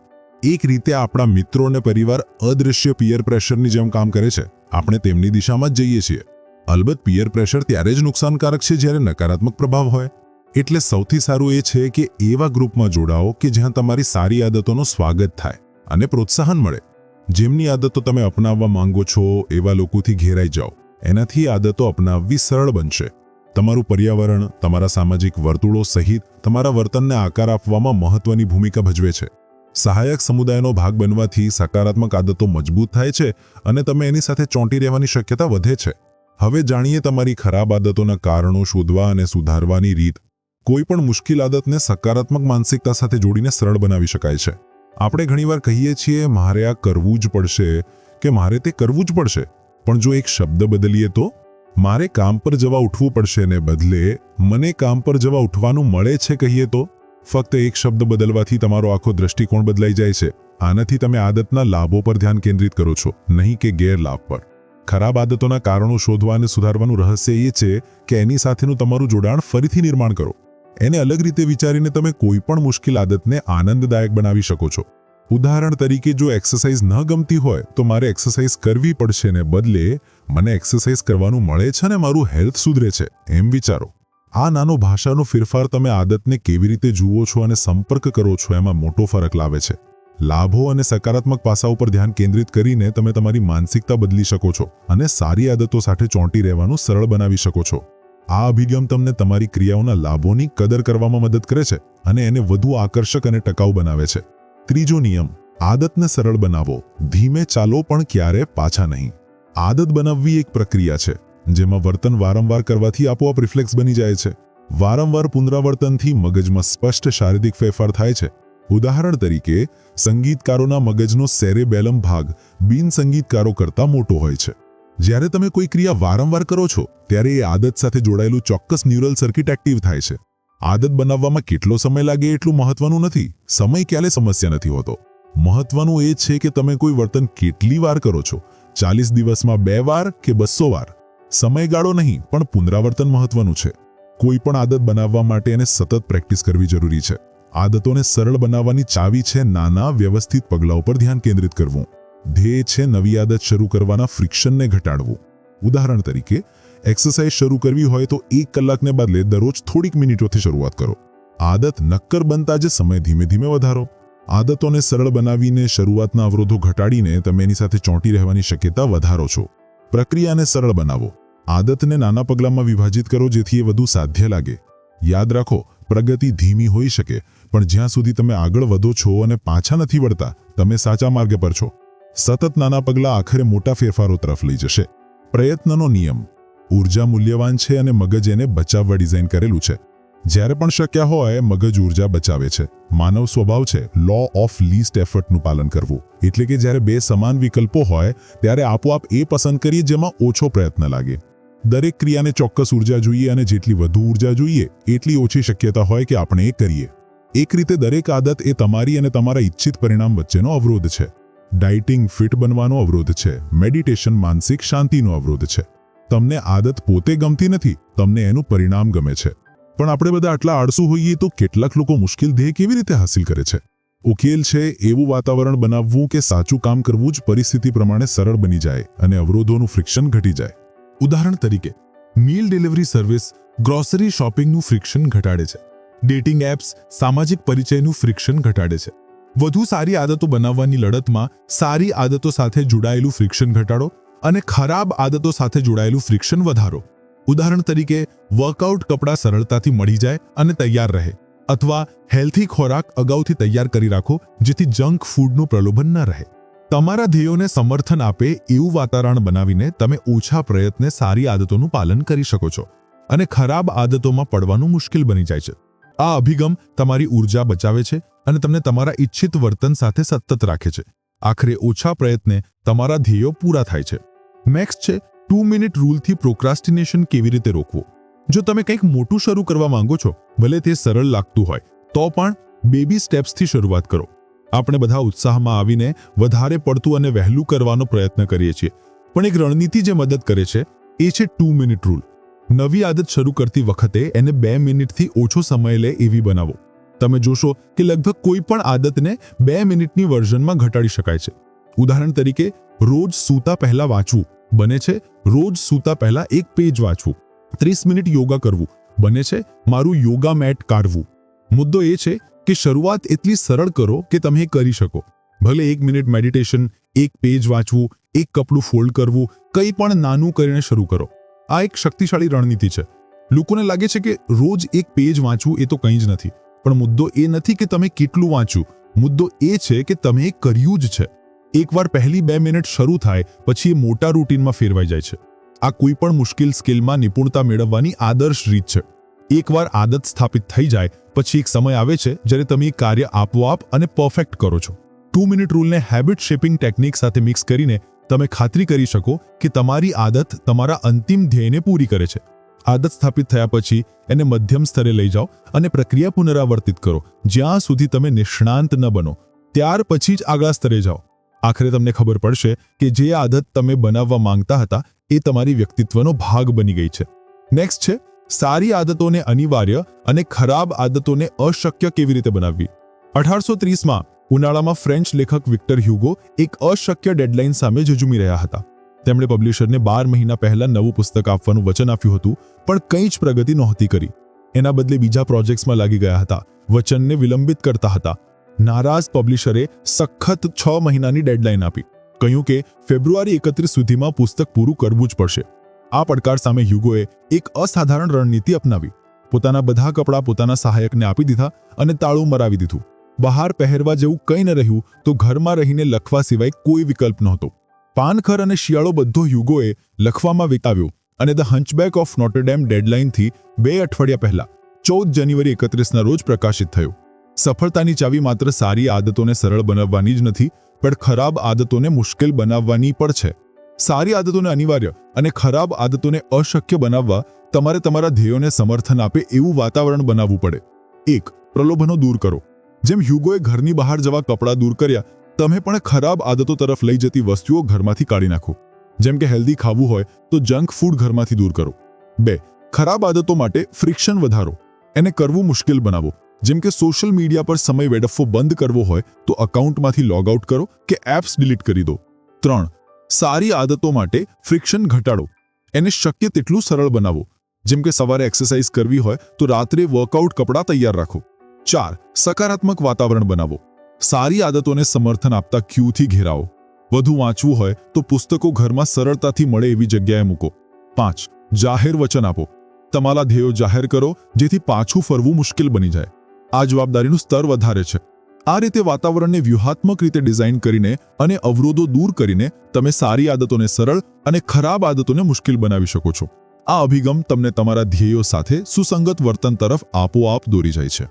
એક રીતે આપણા મિત્રો અને પરિવાર અદૃશ્ય પિયર પ્રેશરની જેમ કામ કરે છે. આપણે તેમની દિશામાં જ જઈએ છીએ. અલબત્ત પિયર પ્રેશર ત્યારે જ નુકસાનકારક છે જ્યારે નકારાત્મક પ્રભાવ હોય. એટલે સૌથી સારું એ છે કે એવા ગ્રુપમાં જોડાઓ કે જ્યાં તમારી સારી આદતોનું સ્વાગત થાય અને પ્રોત્સાહન મળે. જેમની આદતો તમે અપનાવવા માંગો છો એવા લોકોથી ઘેરાઈ જાઓ. એનાથી આદતો અપનાવવી સરળ બનશે. તમારું પર્યાવરણ, તમારા સામાજિક વર્તુળો સહિત તમારા વર્તનને આકાર આપવામાં મહત્વની ભૂમિકા ભજવે છે. સહાયક સમુદાયનો ભાગ બનવાથી સકારાત્મક આદતો મજબૂત થાય છે અને તમે એની સાથે ચોંટી રહેવાની શક્યતા વધે છે. હવે જાણીએ તમારી ખરાબ આદતોના કારણો શોધવા અને સુધારવાની રીત. કોઈ પણ મુશ્કેલ આદતને સકારાત્મક માનસિકતા સાથે જોડીને સરળ બનાવી શકાય છે. આપણે ઘણીવાર કહીએ છીએ મારે આ કરવું જ પડશે કે મારે તે કરવું જ પડશે, પણ જો એક શબ્દ બદલીએ તો મારે કામ પર જવા ઉઠવું પડશે ને બદલે મને કામ પર જવા ઉઠવાનું મળે છે કહીએ તો ફક્ત એક શબ્દ બદલવાથી તમારો આખો દૃષ્ટિકોણ બદલાઈ જાય છે. આનાથી તમે આદતના લાભો પર ધ્યાન કેન્દ્રિત કરો છો, નહીં કે ગેરલાભ પર. ખરાબ આદતોના કારણો શોધવા અને સુધારવાનું રહસ્ય એ છે કે એની સાથેનું તમારું જોડાણ ફરીથી નિર્માણ કરો. એને અલગ રીતે વિચારીને તમે કોઈ પણ મુશ્કેલ આદતને આનંદદાયક બનાવી શકો છો. ઉદાહરણ તરીકે જો એક્સરસાઇઝ ન ગમતી હોય તો મારે એક્સરસાઇઝ કરવી પડશે ને બદલે મને એક્સરસાઇઝ કરવાનું મળે છે ને મારું હેલ્થ સુધરે છે એમ વિચારો. આ નાનો ભાષાનો ફેરફાર તમે આદતને કેવી રીતે જુઓ છો અને સંપર્ક કરો છો એમાં મોટો ફરક લાવે છે. લાભો અને સકારાત્મક પાસા ઉપર ધ્યાન કેન્દ્રિત કરીને તમે તમારી માનસિકતા બદલી શકો છો અને સારી આદતો સાથે ચોંટી રહેવાનું સરળ બનાવી શકો છો. આ અભિગમ તમને તમારી ક્રિયાઓના લાભોની કદર કરવામાં મદદ કરે છે અને એને વધુ આકર્ષક અને ટકાઉ બનાવે છે. ત્રીજો નિયમ, આદતને સરળ બનાવો, ધીમે ચાલો પણ ક્યારે પાછા નહીં. આદત બનાવવી એક પ્રક્રિયા છે જેમાં વર્તન વારંવાર કરવાથી આપોઆપ રિફ્લેક્સ બની જાય છે. વારંવાર પુનરાવર્તનથી મગજમાં સ્પષ્ટ શારીરિક ફેરફાર થાય છે. ઉદાહરણ તરીકે સંગીતકારોના મગજનો સેરેબેલમ ભાગ બિન-સંગીતકારો કરતાં મોટો હોય છે. જ્યારે તમે કોઈ ક્રિયા વારંવાર કરો છો ત્યારે એ આદત સાથે જોડાયેલું ચોક્કસ ન્યુરલ સર્કિટ એક્ટિવ થાય છે. આદત બનાવવામાં કેટલો સમય લાગે એટલું મહત્વનું નથી. સમય ક્યારે સમસ્યા નથી હોતો. મહત્વનું એ છે કે તમે કોઈ વર્તન કેટલી વાર કરો છો. 40 દિવસમાં 2 વાર કે 200 વાર. સમયગાળો નહીં પણ પુનરાવર્તન મહત્વનું છે. કોઈ પણ આદત બનાવવા માટે એને સતત પ્રેક્ટિસ કરવી જરૂરી છે. આદતોને સરળ બનાવવાની ચાવી છે નાના વ્યવસ્થિત પગલાઓ પર ધ્યાન કેન્દ્રિત કરવું. ધ્યેય છે નવી આદત શરૂ કરવાના ફ્રિક્શનને ઘટાડવું. ઉદાહરણ તરીકે એક્સરસાઇઝ શરૂ કરવી હોય તો 1 કલાકને બદલે દરરોજ થોડીક મિનિટોથી શરૂઆત કરો. આદત નક્કર બનતા જ સમય ધીમે ધીમે વધારો. આદતોને સરળ બનાવીને શરૂઆતના અવરોધો ઘટાડીને તમે એની સાથે ચોંટી રહેવાની શક્યતા વધારો છો. પ્રક્રિયાને સરળ બનાવો. આદતને નાના પગલામાં વિભાજિત કરો જેથી એ વધુ સાધ્ય લાગે. યાદ રાખો, પ્રગતિ ધીમી હોઈ શકે પણ જ્યાં સુધી તમે આગળ વધો છો અને પાછા નથી વળતા તમે સાચા માર્ગે પર છો. સતત નાના પગલાં આખરે મોટા ફેરફારો તરફ લઈ જશે. પ્રયત્નનો નિયમ. ઊર્જા મૂલ્યવાન છે અને મગજ એને બચાવવા ડિઝાઇન કરેલું છે. જ્યારે પણ શક્ય હોય મગજ ઊર્જા બચાવે છે. માનવ સ્વભાવ છે લો ઓફ લીસ્ટ એફર્ટનું પાલન કરવું. એટલે કે જ્યારે 2 સમાન વિકલ્પો હોય ત્યારે આપોઆપ એ પસંદ કરીએ જેમાં ઓછો પ્રયત્ન લાગે. દરેક ક્રિયાને ચોક્કસ ઊર્જા જોઈએ અને જેટલી વધુ ઊર્જા જોઈએ એટલી ઓછી શક્યતા હોય કે આપણે એ કરીએ. એક રીતે દરેક આદત એ તમારી અને તમારા ઈચ્છિત પરિણામ વચ્ચેનો અવરોધ છે. ડાયટિંગ ફિટ બનવાનો અવરોધ છે. મેડિટેશન માનસિક શાંતિનો અવરોધ છે. તમને આદત પોતે ગમતી નથી, તમને એનું પરિણામ ગમે છે. પણ આપણે બધા આટલા આળસુ હોઈએ તો કેટલાક લોકો મુશ્કેલ ધ્યેય કેવી રીતે હાંસિલ કરે છે? ઉકેલ છે એવું વાતાવરણ બનાવવું કે સાચું કામ કરવું જ પરિસ્થિતિ પ્રમાણે સરળ બની જાય અને અવરોધોનું ફ્રિક્શન ઘટી જાય. ઉદાહરણ તરીકે મીલ ડિલિવરી સર્વિસ ગ્રોસરી શોપિંગનું ફ્રિક્શન ઘટાડે છે. ડેટિંગ એપ્સ સામાજિક પરિચયનું ફ્રિક્શન ઘટાડે છે. વધુ સારી આદતો બનાવવાની લડતમાં સારી આદતો સાથે જોડાયેલું ફ્રિક્શન ઘટાડો અને ખરાબ આદતો સાથે જોડાયેલું ફ્રિક્શન વધારો. ઉદાહરણ તરીકે વર્કઆઉટ કપડાં સરળતાથી મળી જાય અને તૈયાર રહે, અથવા હેલ્થી ખોરાક અગાઉથી તૈયાર કરી રાખો જેથી જંક ફૂડનું પ્રલોભન ન રહે. તમારા ધ્યેયોને સમર્થન આપે એવું વાતાવરણ બનાવીને તમે ઓછા પ્રયત્ને સારી આદતોનું પાલન કરી શકો છો અને ખરાબ આદતોમાં પડવાનું મુશ્કેલ બની જાય છે. આ અભિગમ તમારી ઊર્જા બચાવે છે અને તમને તમારા ઈચ્છિત વર્તન સાથે સતત રાખે છે. આખરે ઓછા પ્રયત્ને તમારા ધ્યેયો પૂરા થાય છે. નેક્સ્ટ છે 2 મિનિટ રૂલથી પ્રોક્રાસ્ટિનેશન કેવી રીતે રોકવું. જો તમે કંઈક મોટું શરૂ કરવા માંગો છો, ભલે તે સરળ લાગતું હોય, તો પણ બેબી સ્ટેપ્સથી શરૂઆત કરો. આપણે બધા ઉત્સાહમાં આવીને વધારે પડતું અને વહેલું કરવાનો પ્રયત્ન કરીએ છીએ, પણ એક રણનીતિ જે મદદ કરે છે એ છે 2 મિનિટ રૂલ. નવી આદત શરૂ કરતી વખતે એને 2 મિનિટથી ઓછો સમય લે એવી બનાવો. તમે જોશો કે લગભગ કોઈ પણ આદતને 2 મિનિટની વર્ઝનમાં ઘટાડી શકાય છે. ઉદાહરણ તરીકે રોજ સૂતા પહેલા વાંચવું બને છે રોજ સૂતા પહેલા 1 પેજ વાંચવું. 30 મિનિટ યોગા કરવું બને છે મારું યોગા મેટ કાઢવું. મુદ્દો એ છે કે શરૂઆત એટલી સરળ કરો કે તમે એ કરી શકો. ભલે 1 મિનિટ મેડિટેશન, 1 પેજ વાંચવું, 1 કપડું ફોલ્ડ કરવું, કંઈ પણ નાનું કરીને શરૂ કરો. આ એક શક્તિશાળી રણનીતિ છે. લોકોને લાગે છે કે રોજ 1 પેજ વાંચવું એ તો કંઈ જ નથી, પણ મુદ્દો એ નથી કે તમે કેટલું વાંચ્યું, મુદ્દો એ છે કે તમે એ કર્યું જ છે. એકવાર પહેલી 2 મિનિટ શરૂ થાય પછી એ મોટા રૂટીનમાં ફેરવાઈ જાય છે. આ કોઈ પણ મુશ્કેલ સ્કિલમાં નિપુણતા મેળવવાની આદર્શ રીત છે. એકવાર આદત સ્થાપિત થઈ જાય પછી એક સમય આવે છે જ્યારે તમે એ કાર્ય આપોઆપ અને પરફેક્ટ કરો છો. 2 મિનિટ રૂલને હેબિટ શેપિંગ ટેકનિક સાથે મિક્સ કરીને તમે ખાતરી કરી શકો કે તમારી આદત તમારા અંતિમ ધ્યેયને પૂરી કરે છે. આદત સ્થાપિત થયા પછી એને મધ્યમ સ્તરે લઈ જાઓ અને પ્રક્રિયા પુનરાવર્તિત કરો જ્યાં સુધી તમે નિષ્ણાંત ન બનો. ત્યાર પછી જ આગલા સ્તરે જાઓ. આખરે તમને ખબર પડશે કે જે આદત તમે બનાવવા માંગતા હતા એ તમારી વ્યક્તિત્વનો ભાગ બની ગઈ છે. નેક્સ્ટ છે સારી આદતોને અનિવાર્ય અને ખરાબ આદતોને અશક્ય કેવી રીતે બનાવવી. 1830માં ઉનાળામાં ફ્રેન્ચ લેખક વિક્ટર હ્યુગો એક અશક્ય ડેડલાઇન સામે ઝઝૂમી રહ્યા હતા. તેમણે પબ્લિશરને 12 મહિના પહેલા નવું પુસ્તક આપવાનું વચન આપ્યું હતું, પણ કંઈ જ પ્રગતિ નહોતી કરી. એના બદલે બીજા પ્રોજેક્ટ્સમાં લાગી ગયા હતા, વચનને વિલંબિત કરતા હતા. નારાજ પબ્લિશરે સખત 6 મહિનાની ડેડલાઇન આપી. કહ્યું કે ફેબ્રુઆરી 31 સુધીમાં પુસ્તક પૂરું કરવું જ પડશે. આ પડકાર સામે હ્યુગોએ એક અસાધારણ રણનીતિ અપનાવી. પોતાના બધા કપડાં પોતાના સહાયકને આપી દીધા અને તાળું મરાવી દીધું. બહાર પહેરવા જેવું કંઈ ન રહ્યું તો ઘરમાં રહીને લખવા સિવાય કોઈ વિકલ્પ નહોતો. પાનખર અને શિયાળો બધો હ્યુગોએ લખવામાં વિતાવ્યો અને ધ હંચબેક ઓફ નોટરડેમ ડેડલાઇનથી 2 અઠવાડિયા પહેલા 14 જાન્યુઆરી 31ના રોજ પ્રકાશિત થયો. સફળતાની ચાવી માત્ર સારી આદતોને સરળ બનાવવાની જ નથી, પણ ખરાબ આદતોને મુશ્કેલ બનાવવાની પણ છે. સારી આદતોને અનિવાર્ય અને ખરાબ આદતોને અશક્ય બનાવવા તમારે તમારા ધ્યેયોને સમર્થન આપે એવું વાતાવરણ બનાવવું પડે. 1. પ્રલોભનો દૂર કરો. જેમ હ્યુગોએ ઘરની બહાર જવા કપડાં દૂર કર્યા, તમે પણ ખરાબ આદતો તરફ લઈ જતી વસ્તુઓ ઘરમાંથી કાઢી નાખો. જેમ કે હેલ્ધી ખાવું હોય તો જંક ફૂડ ઘરમાંથી દૂર કરો. 2. ખરાબ આદતો માટે ફ્રિક્શન વધારો. એને કરવું મુશ્કેલ બનાવો. જેમ કે સોશિયલ મીડિયા પર સમય વેડફવો બંધ કરવો હોય તો અકાઉન્ટમાંથી લોગ આઉટ કરો કે એપ્સ ડિલીટ કરી દો. 3. સારી આદતો માટે ફ્રિક્શન ઘટાડો. એને શક્ય તેટલું સરળ બનાવો. જેમ કે સવારે એક્સરસાઇઝ કરવી હોય તો રાત્રે વર્કઆઉટ કપડાં તૈયાર રાખો. 4. સકારાત્મક વાતાવરણ બનાવો. સારી આદતોને સમર્થન આપતા ક્યુથી ઘેરાવો. વધુ વાંચવું હોય તો પુસ્તકો ઘરમાં સરળતાથી મળે એવી જગ્યાએ મૂકો. 5. જાહેર વચન આપો. તમારા ધ્યેયો જાહેર કરો જેથી પાછું ફરવું મુશ્કેલ બની જાય. આ જવાબદારીનું સ્તર વધારે છે. આ રીતે વાતાવરણને વ્યૂહાત્મક રીતે ડિઝાઇન કરીને અને અવરોધો દૂર કરીને તમે સારી આદતોને સરળ અને ખરાબ આદતોને મુશ્કેલ બનાવી શકો છો. આ અભિગમ તમને તમારા ધ્યેયો સાથે સુસંગત વર્તન તરફ આપોઆપ દોરી જાય છે.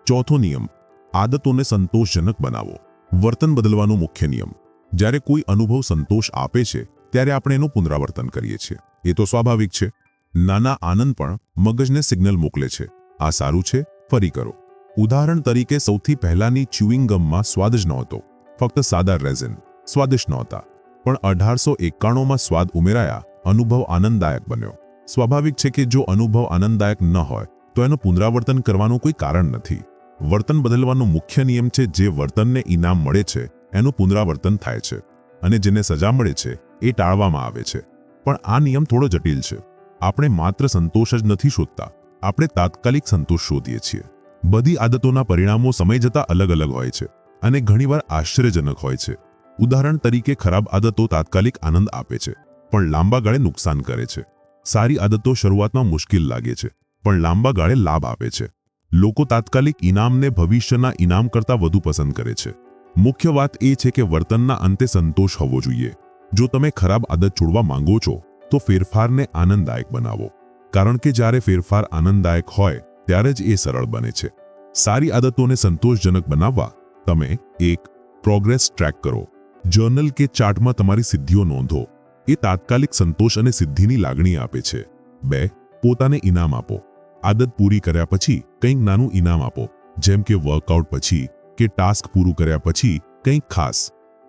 ચોથો નિયમ, આદતોને સંતોષજનક બનાવો. વર્તન બદલવાનો મુખ્ય નિયમ. જ્યારે કોઈ અનુભવ સંતોષ આપે છે ત્યારે આપણે એનું પુનરાવર્તન કરીએ છીએ. એ તો સ્વાભાવિક છે. નાના આનંદ પણ મગજને સિગ્નલ મોકલે છે, આ સારું છે, ફરી કરો. ઉદાહરણ તરીકે સૌથી પહેલાની ચ્યુઇંગ ગમમાં સ્વાદ જ નહોતો, ફક્ત સાદા રેઝિન. સ્વાદિષ્ટ નહોતા, પણ 1891માં સ્વાદ ઉમેરાયા, અનુભવ આનંદદાયક બન્યો. સ્વાભાવિક છે કે જો અનુભવ આનંદદાયક ન હોય તો એનું પુનરાવર્તન કરવાનું કોઈ કારણ નથી. વર્તન બદલવાનો મુખ્ય નિયમ છે જે વર્તનને ઇનામ મળે છે એનું પુનરાવર્તન થાય છે, અને જેને સજા મળે છે એ ટાળવામાં આવે છે. પણ આ નિયમ થોડો જટિલ છે. આપણે માત્ર સંતોષ જ નથી શોધતા, આપણે તાત્કાલિક સંતોષ શોધીએ છીએ. બધી આદતોના પરિણામો સમય જતાં અલગ અલગ હોય છે અને ઘણીવાર આશ્ચર્યજનક હોય છે. ઉદાહરણ તરીકે ખરાબ આદતો તાત્કાલિક આનંદ આપે છે પણ લાંબા ગાળે નુકસાન કરે છે. સારી આદતો શરૂઆતમાં મુશ્કેલ લાગે છે પણ લાંબા ગાળે લાભ આપે છે. લોકો તાત્કાલિક ઇનામને ભવિષ્યના ઇનામ કરતાં વધુ પસંદ કરે છે. મુખ્ય વાત એ છે કે વર્તનના અંતે સંતોષ હોવો જોઈએ. જો તમે ખરાબ આદત છોડવા માંગો છો તો ફેરફારને આનંદદાયક બનાવો, કારણ કે જ્યારે ફેરફાર આનંદદાયક હોય ત્યારે જ એ સરળ બને છે. સારી આદતોને સંતોષજનક બનાવવા તમે 1. પ્રોગ્રેસ ટ્રેક કરો. જર્નલ કે ચાર્ટમાં તમારી સિદ્ધિઓ નોંધો. એ તાત્કાલિક સંતોષ અને સિદ્ધિની લાગણી આપે છે. 2. પોતાને ઇનામ આપો. આદત પૂરી કર્યા પછી કંઈક નાનું ઇનામ આપો, જેમ કે વર્કઆઉટ પછી કે ટાસ્ક પૂરું કર્યા પછી કંઈક ખાસ.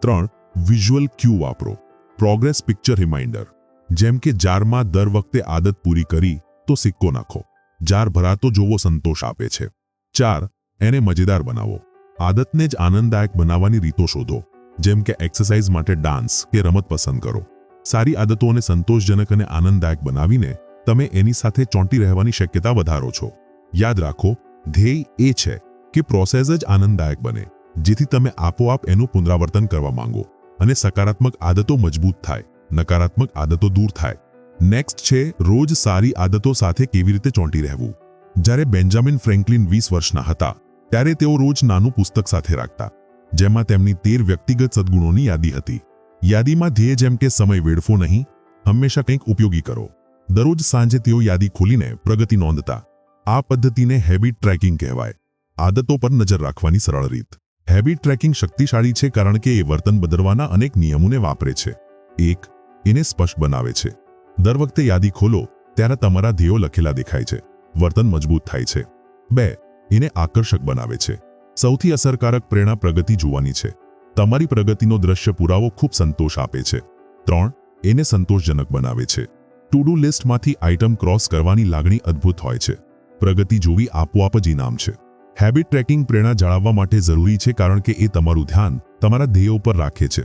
3. વિઝ્યુઅલ ક્યુ વાપરો. Progress picture reminder. જેમ કે જારમાં દર વખતે આદત પૂરી કરી તો સિક્કો નાખો. જાર ભરાતો જોવો સંતોષ આપે છે. 4. એને મજેદાર બનાવો. આદતને જ આનંદદાયક બનાવવાની રીતો શોધો, જેમ કે એક્સરસાઇઝ માટે ડાન્સ કે રમત પસંદ કરો. સારી આદતોને સંતોષજનક અને આનંદદાયક બનાવીને તમે એની સાથે ચોંટી રહેવાની શક્યતા વધારો છો. યાદ રાખો, ધ્યેય એ છે કે પ્રોસેસ જ આનંદદાયક બને, જેથી તમે આપોઆપ એનું પુનરાવર્તન કરવા માંગો અને સકારાત્મક આદતો મજબૂત થાય, નકારાત્મક આદતો દૂર થાય. નેક્સ્ટ છે રોજ સારી આદતો સાથે કેવી રીતે ચોંટી રહેવું. જ્યારે બેન્જામિન ફ્રેન્કલિન 20 વર્ષના હતા ત્યારે તેઓ રોજ નાનું પુસ્તક સાથે રાખતા, જેમાં તેમની 13 વ્યક્તિગત સદ્ગુણોની યાદી હતી. યાદીમાં ધ્યેય જેમ કે સમય વેડફો નહીં, હંમેશા કંઈક ઉપયોગી કરો. દરરોજ સાંજે તેઓ યાદી ખોલીને પ્રગતિ નોંધતા. આ પદ્ધતિને હેબિટ ટ્રેકિંગ કહેવાય. આદતો પર નજર રાખવાની સરળ રીત. હેબિટ ટ્રેકિંગ શક્તિશાળી છે કારણ કે એ વર્તન બદલવાના અનેક નિયમોને વાપરે છે. 1. એને સ્પષ્ટ બનાવે છે. દર વખતે યાદી ખોલો ત્યારે તમારા ધ્યેયો લખેલા દેખાય છે, વર્તન મજબૂત થાય છે. 2. એને આકર્ષક બનાવે છે. સૌથી અસરકારક પ્રેરણા પ્રગતિ જોવાની છે. તમારી પ્રગતિનો દ્રશ્ય પુરાવો ખૂબ સંતોષ આપે છે. 3. એને સંતોષજનક બનાવે છે. ટુ ડુ લિસ્ટમાંથી આઇટમ ક્રોસ કરવાની લાગણી અદ્ભુત હોય છે. પ્રગતિ જોવી આપોઆપ જ ઇનામ છે. હેબિટ ટ્રેકિંગ પ્રેરણા જાળવવા માટે જરૂરી છે કારણ કે એ તમારું ધ્યાન તમારા ધ્યેયો પર રાખે છે.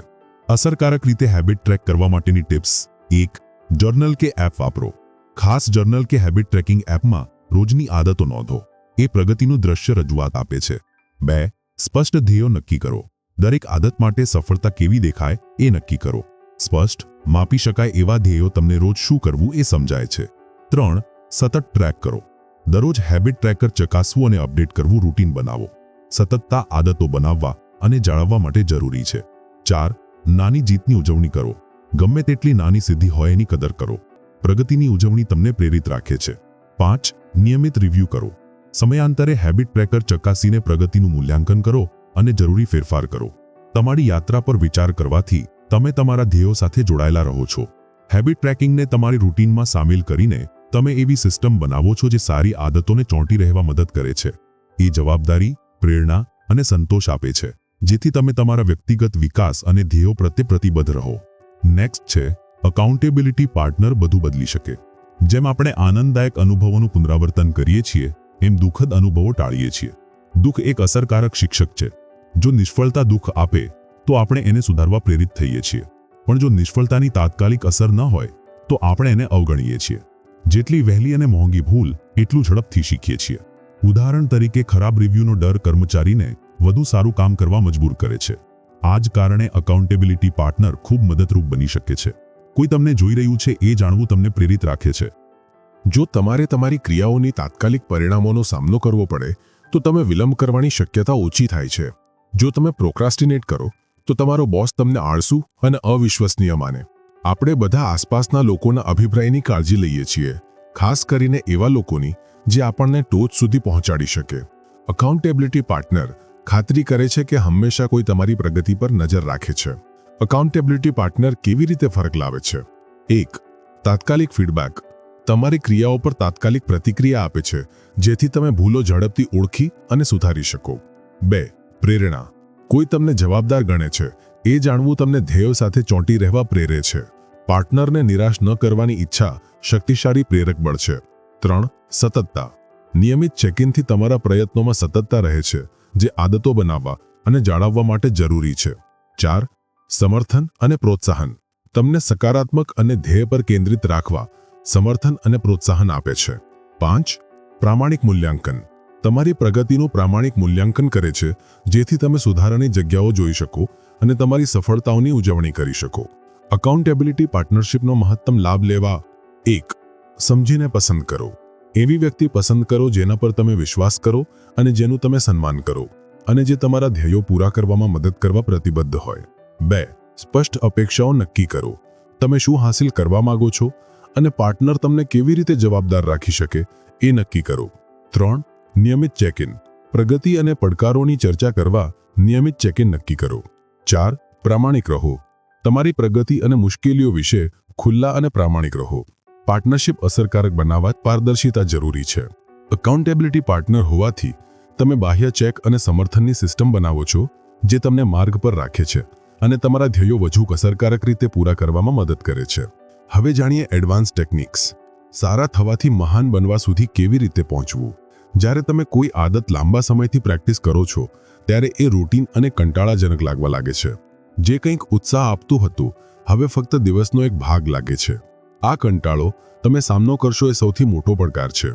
અસરકારક રીતે હેબિટ ટ્રેક કરવા માટેની ટિપ્સ: 1. જર્નલ કે એપ વાપરો. ખાસ જર્નલ કે હેબિટ ટ્રેકિંગ એપમાં રોજની આદતો નોંધો. એ પ્રગતિનું દ્રશ્ય રજૂઆત આપે છે. 2. સ્પષ્ટ ધ્યેયો નક્કી કરો. દરેક આદત માટે સફળતા કેવી દેખાય એ નક્કી કરો. સ્પષ્ટ, માપી શકાય એવા ધ્યેયો તમને રોજ શું કરવું એ સમજાય છે. 3. સતત ટ્રેક કરો. દરરોજ હેબિટ ટ્રેકર ચકાસવું અને અપડેટ કરવું રૂટીન બનાવો. સતતતા આદતો બનાવવા અને જાળવવા માટે જરૂરી છે. 4. નાની જીતની ઉજવણી કરો. ગમે તેટલી નાની સિદ્ધિ હોય એની કદર કરો. પ્રગતિની ઉજવણી તમને પ્રેરિત રાખે છે. 5. નિયમિત રિવ્યૂ કરો. સમયાંતરે હેબિટ ટ્રેકર ચકાસીને પ્રગતિનું મૂલ્યાંકન કરો અને જરૂરી ફેરફાર કરો. તમારી યાત્રા પર વિચાર કરવાથી તમે તમારા ધ્યેયો સાથે જોડાયેલા રહો છો. હેબિટ ટ્રેકિંગને તમારી રૂટીનમાં સામેલ કરીને તમે એવી સિસ્ટમ બનાવો છો જે સારી આદતોને ચોંટી રહેવા મદદ કરે છે. એ જવાબદારી, પ્રેરણા અને સંતોષ આપે છે, જેથી તમે તમારા વ્યક્તિગત વિકાસ અને ધ્યેયો પ્રત્યે પ્રતિબદ્ધ રહો. નેક્સ્ટ છે અકાઉન્ટેબિલિટી પાર્ટનર બધું બદલી શકે. જેમ આપણે આનંદદાયક અનુભવોનું પુનરાવર્તન કરીએ છીએ, એમ દુઃખદ અનુભવો ટાળીએ છીએ. દુઃખ એક અસરકારક શિક્ષક છે. જો નિષ્ફળતા દુઃખ આપે તો આપણે એને સુધારવા પ્રેરિત થઈએ છીએ, પણ જો નિષ્ફળતાની તાત્કાલિક અસર ન હોય તો આપણે એને અવગણીએ છીએ. જેટલી વહેલી અને મોંઘી ભૂલ એટલું ઝડપથી શીખીએ છીએ. ઉદાહરણ તરીકે, ખરાબ રિવ્યૂનો ડર કર્મચારીને વધુ સારું કામ કરવા મજબૂર કરે છે. આ જ કારણે અકાઉન્ટેબિલિટી પાર્ટનર ખૂબ મદદરૂપ બની શકે છે. કોઈ તમને જોઈ રહ્યું છે એ જાણવું તમને પ્રેરિત રાખે છે. જો તમારે તમારી ક્રિયાઓની તાત્કાલિક પરિણામોનો સામનો કરવો પડે તો તમે વિલંબ કરવાની શક્યતા ઓછી થાય છે. જો તમે પ્રોક્રાસ્ટિનેટ કરો તો તમારો બોસ તમને આળસુ અને અવિશ્વસનીય માને. આપણે બધા આસપાસના લોકોના અભિપ્રાયની કાળજી લઈએ છીએ, ખાસ કરીને એવા લોકોની જે આપણને ટોચ સુધી પહોંચાડી શકે. અકાઉન્ટેબિલિટી પાર્ટનર ખાતરી કરે છે કે હંમેશા કોઈ તમારી પ્રગતિ પર નજર રાખે છે. અકાઉન્ટેબિલિટી પાર્ટનર કેવી રીતે ફરક લાવે છે? 1. તાત્કાલિક ફીડબેક. તમારી ક્રિયાઓ પર તાત્કાલિક પ્રતિક્રિયા આપે છે, જેથી તમે ભૂલો ઝડપથી ઓળખી અને સુધારી શકો. 2. પ્રેરણા. કોઈ તમને જવાબદાર ગણે છે એ જાણવું તમને ધ્યેયો સાથે ચોંટી રહેવા પ્રેરે છે. પાર્ટનરને નિરાશ ન કરવાની ઈચ્છા શક્તિશાળી પ્રેરક બળ છે. 3. સતતતા. નિયમિત ચેકિનથી તમારા પ્રયત્નોમાં સતતતા રહે છે, જે આદતો બનાવવા અને જાળવવા માટે જરૂરી છે. 4. સમર્થન અને પ્રોત્સાહન. તમને સકારાત્મક અને ધ્યેય પર કેન્દ્રિત રાખવા સમર્થન અને પ્રોત્સાહન આપે છે. 5. પ્રામાણિક મૂલ્યાંકન. તમારી પ્રગતિનું પ્રામાણિક મૂલ્યાંકન કરે છે, જેથી તમે સુધારાની જગ્યાઓ જોઈ શકો અને તમારી સફળતાઓની ઉજવણી કરી શકો. અકાઉન્ટેબિલિટી પાર્ટનરશિપનો મહત્તમ લાભ લેવા: 1. સમજીને પસંદ કરો. એવી વ્યક્તિ પસંદ કરો જેના પર તમે વિશ્વાસ કરો અને જેનું તમે સન્માન કરો, અને જે તમારા ધ્યેયો પૂરા કરવામાં મદદ કરવા પ્રતિબદ્ધ હોય. 2. સ્પષ્ટ અપેક્ષાઓ નક્કી કરો. તમે શું હાંસલ કરવા માંગો છો અને પાર્ટનર તમને કેવી રીતે જવાબદાર રાખી શકે એ નક્કી કરો. 3. નિયમિત ચેક-ઇન. પ્રગતિ અને પડકારોની ચર્ચા કરવા નિયમિત ચેક-ઇન નક્કી કરો. 4. પ્રામાણિક રહો. તમારી પ્રગતિ અને મુશ્કેલીઓ વિશે ખુલ્લા અને પ્રામાણિક રહો. પાર્ટનરશિપ અસરકારક બનાવવા પારદર્શિતા જરૂરી છે. અકાઉન્ટેબિલિટી પાર્ટનર હોવાથી તમે બાહ્ય ચેક અને સમર્થનની સિસ્ટમ બનાવો છો, જે તમને માર્ગ પર રાખે છે અને તમારા ધ્યેયો વધુ અસરકારક રીતે પૂરા કરવામાં મદદ કરે છે. હવે જાણીએ એડવાન્સ ટેકનિક્સ. સારા થવાથી મહાન બનવા સુધી કેવી રીતે પહોંચવું. જ્યારે તમે કોઈ આદત લાંબા સમયથી પ્રેક્ટિસ કરો છો ત્યારે એ રૂટીન અને કંટાળાજનક લાગવા લાગે છે. જે કંઈક ઉત્સાહ આપતું હતું હવે ફક્ત દિવસનો એક ભાગ લાગે છે. આ કંટાળો તમે સામનો કરશો એ સૌથી મોટો પડકાર છે.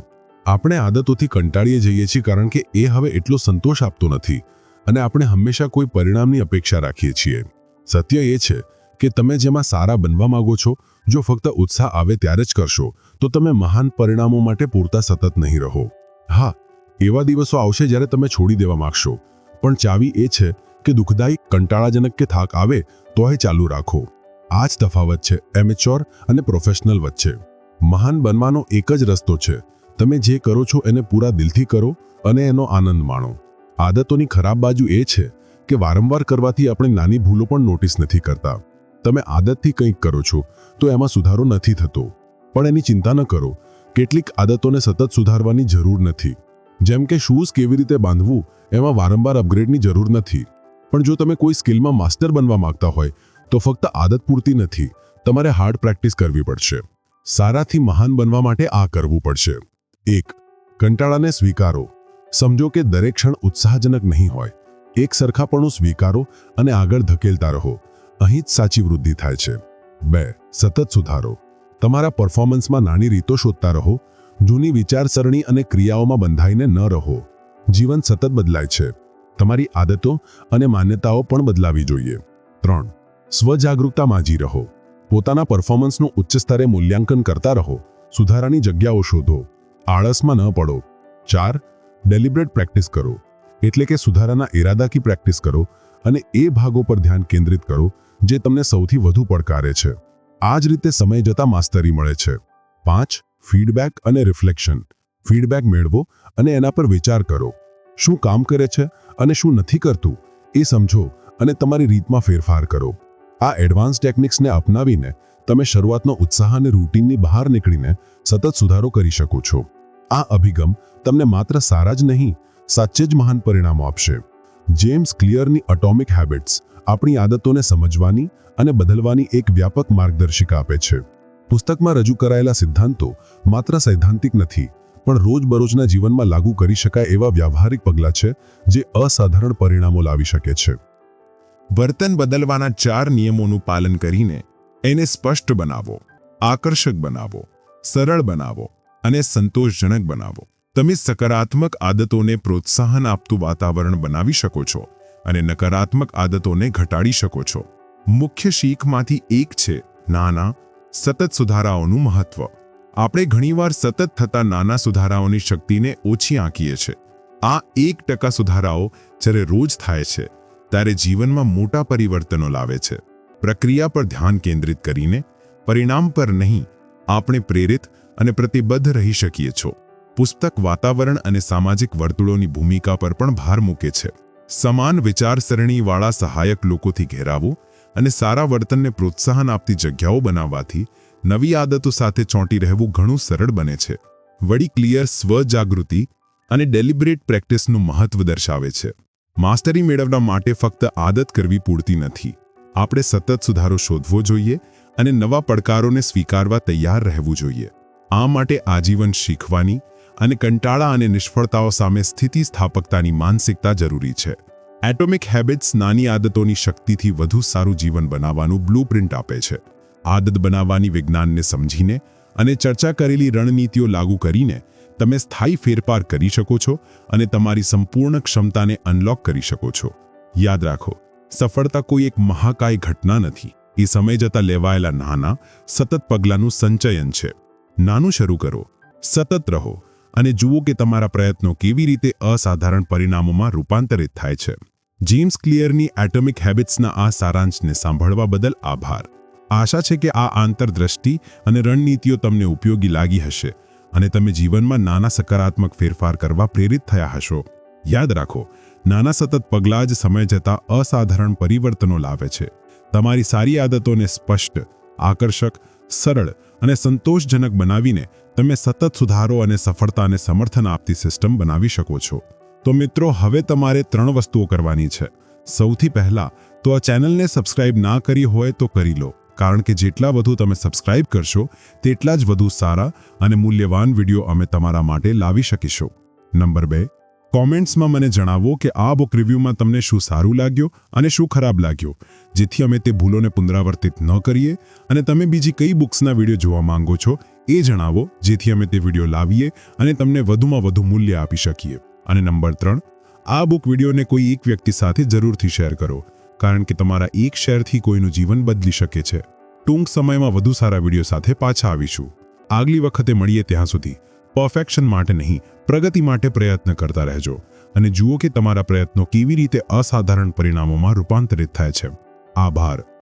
આપણે આદતોથી કંટાળીએ જઈએ છીએ કારણ કે એ હવે એટલો સંતોષ આપતો નથી અને આપણે હંમેશા કોઈ પરિણામની અપેક્ષા રાખીએ છીએ. સત્ય એ છે કે તમે જેમાં સારા બનવા માંગો છો, જો ફક્ત ઉત્સાહ આવે ત્યારે જ કરશો તો તમે મહાન પરિણામો માટે પૂરતા સતત નહીં રહો. હા, એવા દિવસો આવશે જ્યારે તમે છોડી દેવા માંગશો, પણ ચાવી એ છે કે દુઃખદાયી, કંટાળાજનક કે થાક આવે તોય ચાલુ રાખો. આ જ તફાવત છે એમેચ્યોર અને પ્રોફેશનલ વચ્ચે. મહાન બનવાનો એક જ રસ્તો છે: તમે જે કરો છો એને પૂરા દિલથી કરો અને એનો આનંદ માણો. આદતોની ખરાબ બાજુ એ છે કે વારંવાર કરવાથી આપણે નાની ભૂલો પણ નોટિસ નથી કરતા. તમે આદતથી કંઈક કરો છો તો એમાં સુધારો નથી થતો, પણ એની ચિંતા ન કરો. કેટલીક આદતોને સતત સુધારવાની જરૂર નથી. જેમ કે શૂઝ કેવી રીતે બાંધવું, એમાં વારંવાર અપગ્રેડની જરૂર નથી. પણ જો તમે કોઈ સ્કિલમાં માસ્ટર બનવા માંગતા હોય તો ફક્ત આદત પૂરતી નથી, તમારે હાર્ડ પ્રેક્ટિસ કરવી પડશે. સારાથી મહાન બનવા માટે આ કરવું પડશે: 1. કંટાળાને સ્વીકારો. સમજો કે દરેક ક્ષણ ઉત્સાહજનક નહીં હોય. એક સરખાપણું સ્વીકારો અને આગળ ધકેલતા રહો. અહીં જ સાચી વૃદ્ધિ થાય છે. 2. સતત સુધારો. તમારા પરફોર્મન્સમાં નાની રીતો શોધતા રહો. જૂની વિચારસરણી અને ક્રિયાઓમાં બંધાઈને ન રહો. જીવન સતત બદલાય છે. તમારી આદતો અને માન્યતાઓ પણ બદલાવી જોઈએ. 3. સ્વજાગૃતતા માજી રહો. પોતાના પરફોર્મન્સનું ઉચ્ચ સ્તરે મૂલ્યાંકન કરતા રહો. સુધારાની જગ્યાઓ શોધો. આળસમાં ન પડો. 4. ડેલિબ્રેટ પ્રેક્ટિસ કરો. એટલે કે સુધારાના ઇરાદાથી પ્રેક્ટિસ કરો અને એ ભાગો પર ધ્યાન કેન્દ્રિત કરો જે તમને સૌથી વધુ પડકારે છે. આ જ રીતે સમય જતાં માસ્તરી મળે છે. 5. ફીડબેક અને રિફ્લેક્શન. ફીડબેક મેળવો અને એના પર વિચાર કરો. શું કામ કરે છે અને શું નથી કરતું એ સમજો અને તમારી રીતમાં ફેરફાર કરો. આ એડવાન્સ ટેકનિક્સને અપનાવીને તમે શરૂઆતનો ઉત્સાહ અને રૂટીનની બહાર નીકળીને સતત સુધારો કરી શકો છો. આ અભિગમ તમને માત્ર સારા જ નહીં, સાચે જ મહાન પરિણામો આપશે. જેમ્સ ક્લિયરની એટોમિક હેબિટ્સ આપણી આદતોને સમજવાની અને બદલવાની એક વ્યાપક માર્ગદર્શિકા આપે છે. પુસ્તકમાં રજૂ કરાયેલા સિદ્ધાંતો માત્ર સૈદ્ધાંતિક નથી, પણ રોજબરોજના જીવનમાં લાગુ કરી શકાય એવા વ્યવહારિક પગલાં છે જે અસાધારણ પરિણામો લાવી શકે છે. વર્તન બદલવાના 4 નિયમોનું પાલન કરીને એને સ્પષ્ટ બનાવો, આકર્ષક બનાવો, સરળ બનાવો અને સંતોષજનક બનાવો. તમે સકારાત્મક આદતોને પ્રોત્સાહન આપતું વાતાવરણ બનાવી શકો છો અને નકારાત્મક આદતોને ઘટાડી શકો છો. મુખ્ય શીખમાંથી એક છે નાના, સતત સુધારાઓનું મહત્વ. આપણે ઘણીવાર સતત થતા નાના સુધારાઓની શક્તિને ઓછી આંકીએ છીએ. આ 1% સુધારાઓ જ્યારે રોજ થાય છે ત્યારે જીવનમાં મોટા પરિવર્તનો લાવે છે. પ્રક્રિયા પર ધ્યાન કેન્દ્રિત કરીને પરિણામ પર નહીં, આપણે પ્રેરિત અને પ્રતિબદ્ધ રહી શકીએ છો. પુસ્તક વાતાવરણ અને સામાજિક વર્તુળોની ભૂમિકા પર પણ ભાર મૂકે છે. સમાન વિચારસરણીવાળા સહાયક લોકોથી ઘેરાવું અને સારા વર્તનને પ્રોત્સાહન આપતી જગ્યાઓ બનાવવાથી નવી આદતો સાથે ચોંટી રહેવું ઘણું સરળ બને છે. વળી ક્લિયર સ્વજાગૃતિ અને ડેલિબ્રેટ પ્રેક્ટિસનું મહત્વ દર્શાવે છે. માસ્ટરી મેળવવા માટે ફક્ત આદત કરવી પૂરતી નથી. આપણે સતત સુધારો શોધવો જોઈએ અને નવા પડકારોને સ્વીકારવા તૈયાર રહેવું જોઈએ. આ માટે આજીવન શીખવાની અને કંટાળા અને નિષ્ફળતાઓ સામે સ્થિતિસ્થાપકતાની માનસિકતા જરૂરી છે. એટોમિક હેબિટ્સ નાની આદતોની શક્તિથી વધુ સારું જીવન બનાવવાનું બ્લુપ્રિન્ટ આપે છે. આદત બનાવવાની વિજ્ઞાનને સમજીને અને ચર્ચા કરેલી રણનીતિઓ લાગુ કરીને તમે સ્થાયી ફેરફાર કરી શકો છો અને તમારી સંપૂર્ણ ક્ષમતાને અનલોક કરી શકો છો. યાદ રાખો, સફળતા કોઈ એક મહાકાય ઘટના નથી. એ સમય જતાં લેવાયેલા નાના, સતત પગલાંનું સંચયન છે. નાનું શરૂ કરો, સતત રહો અને જુઓ કે તમારા પ્રયત્નો કેવી રીતે અસાધારણ પરિણામોમાં રૂપાંતરિત થાય છે. જેમ્સ ક્લિયરની એટોમિક હેબિટ્સના આ સારાંશને સાંભળવા બદલ આભાર. આશા છે કે આ આંતરદ્રષ્ટિ અને રણનીતિઓ તમને ઉપયોગી લાગી હશે અને તમે જીવનમાં નાના સકારાત્મક ફેરફાર કરવા પ્રેરિત થયા હશો. યાદ રાખો, નાના સતત પગલાં જ સમય જતાં અસાધારણ પરિવર્તનો લાવે છે. તમારી સારી આદતોને સ્પષ્ટ, આકર્ષક, સરળ અને સંતોષજનક બનાવીને તમે સતત સુધારો અને સફળતાને સમર્થન આપતી સિસ્ટમ બનાવી શકો છો. તો મિત્રો, હવે તમારે 3 વસ્તુઓ કરવાની છે. સૌથી પહેલા તો આ ચેનલને સબસ્ક્રાઇબ ના કરી હોય તો કરી લો, કારણ કે જેટલા વધુ તમે સબસ્ક્રાઇબ કરશો તેટલા જ વધુ સારા અને મૂલ્યવાન વિડીયો અમે તમારા માટે લાવી શકીશું. નંબર 2, કોમેન્ટ્સમાં મને જણાવો કે આ બુક રિવ્યૂમાં તમને શું સારું લાગ્યું અને શું ખરાબ લાગ્યું, જેથી અમે તે ભૂલોને પુનરાવર્તિત ન કરીએ. અને તમે બીજી કઈ બુક્સના વિડીયો જોવા માંગો છો એ જણાવો, જેથી અમે તે વિડીયો લાવીએ અને તમને વધુમાં વધુ મૂલ્ય આપી શકીએ. અને નંબર 3, આ બુક વિડીયોને કોઈ એક વ્યક્તિ સાથે જરૂરથી શેર કરો, કારણ કે તમારા એક શેરથી કોઈનું જીવન બદલી શકે છે. ટૂંક સમયમાં વધુ સારા વિડીયો સાથે પાછા આવીશું. આગલી વખતે મળીએ ત્યાં સુધી પરફેક્શન માટે નહીં, પ્રગતિ માટે પ્રયત્ન કરતા રહેજો અને જુઓ કે તમારા પ્રયત્નો કેવી રીતે અસાધારણ પરિણામોમાં રૂપાંતરિત થાય છે. આભાર.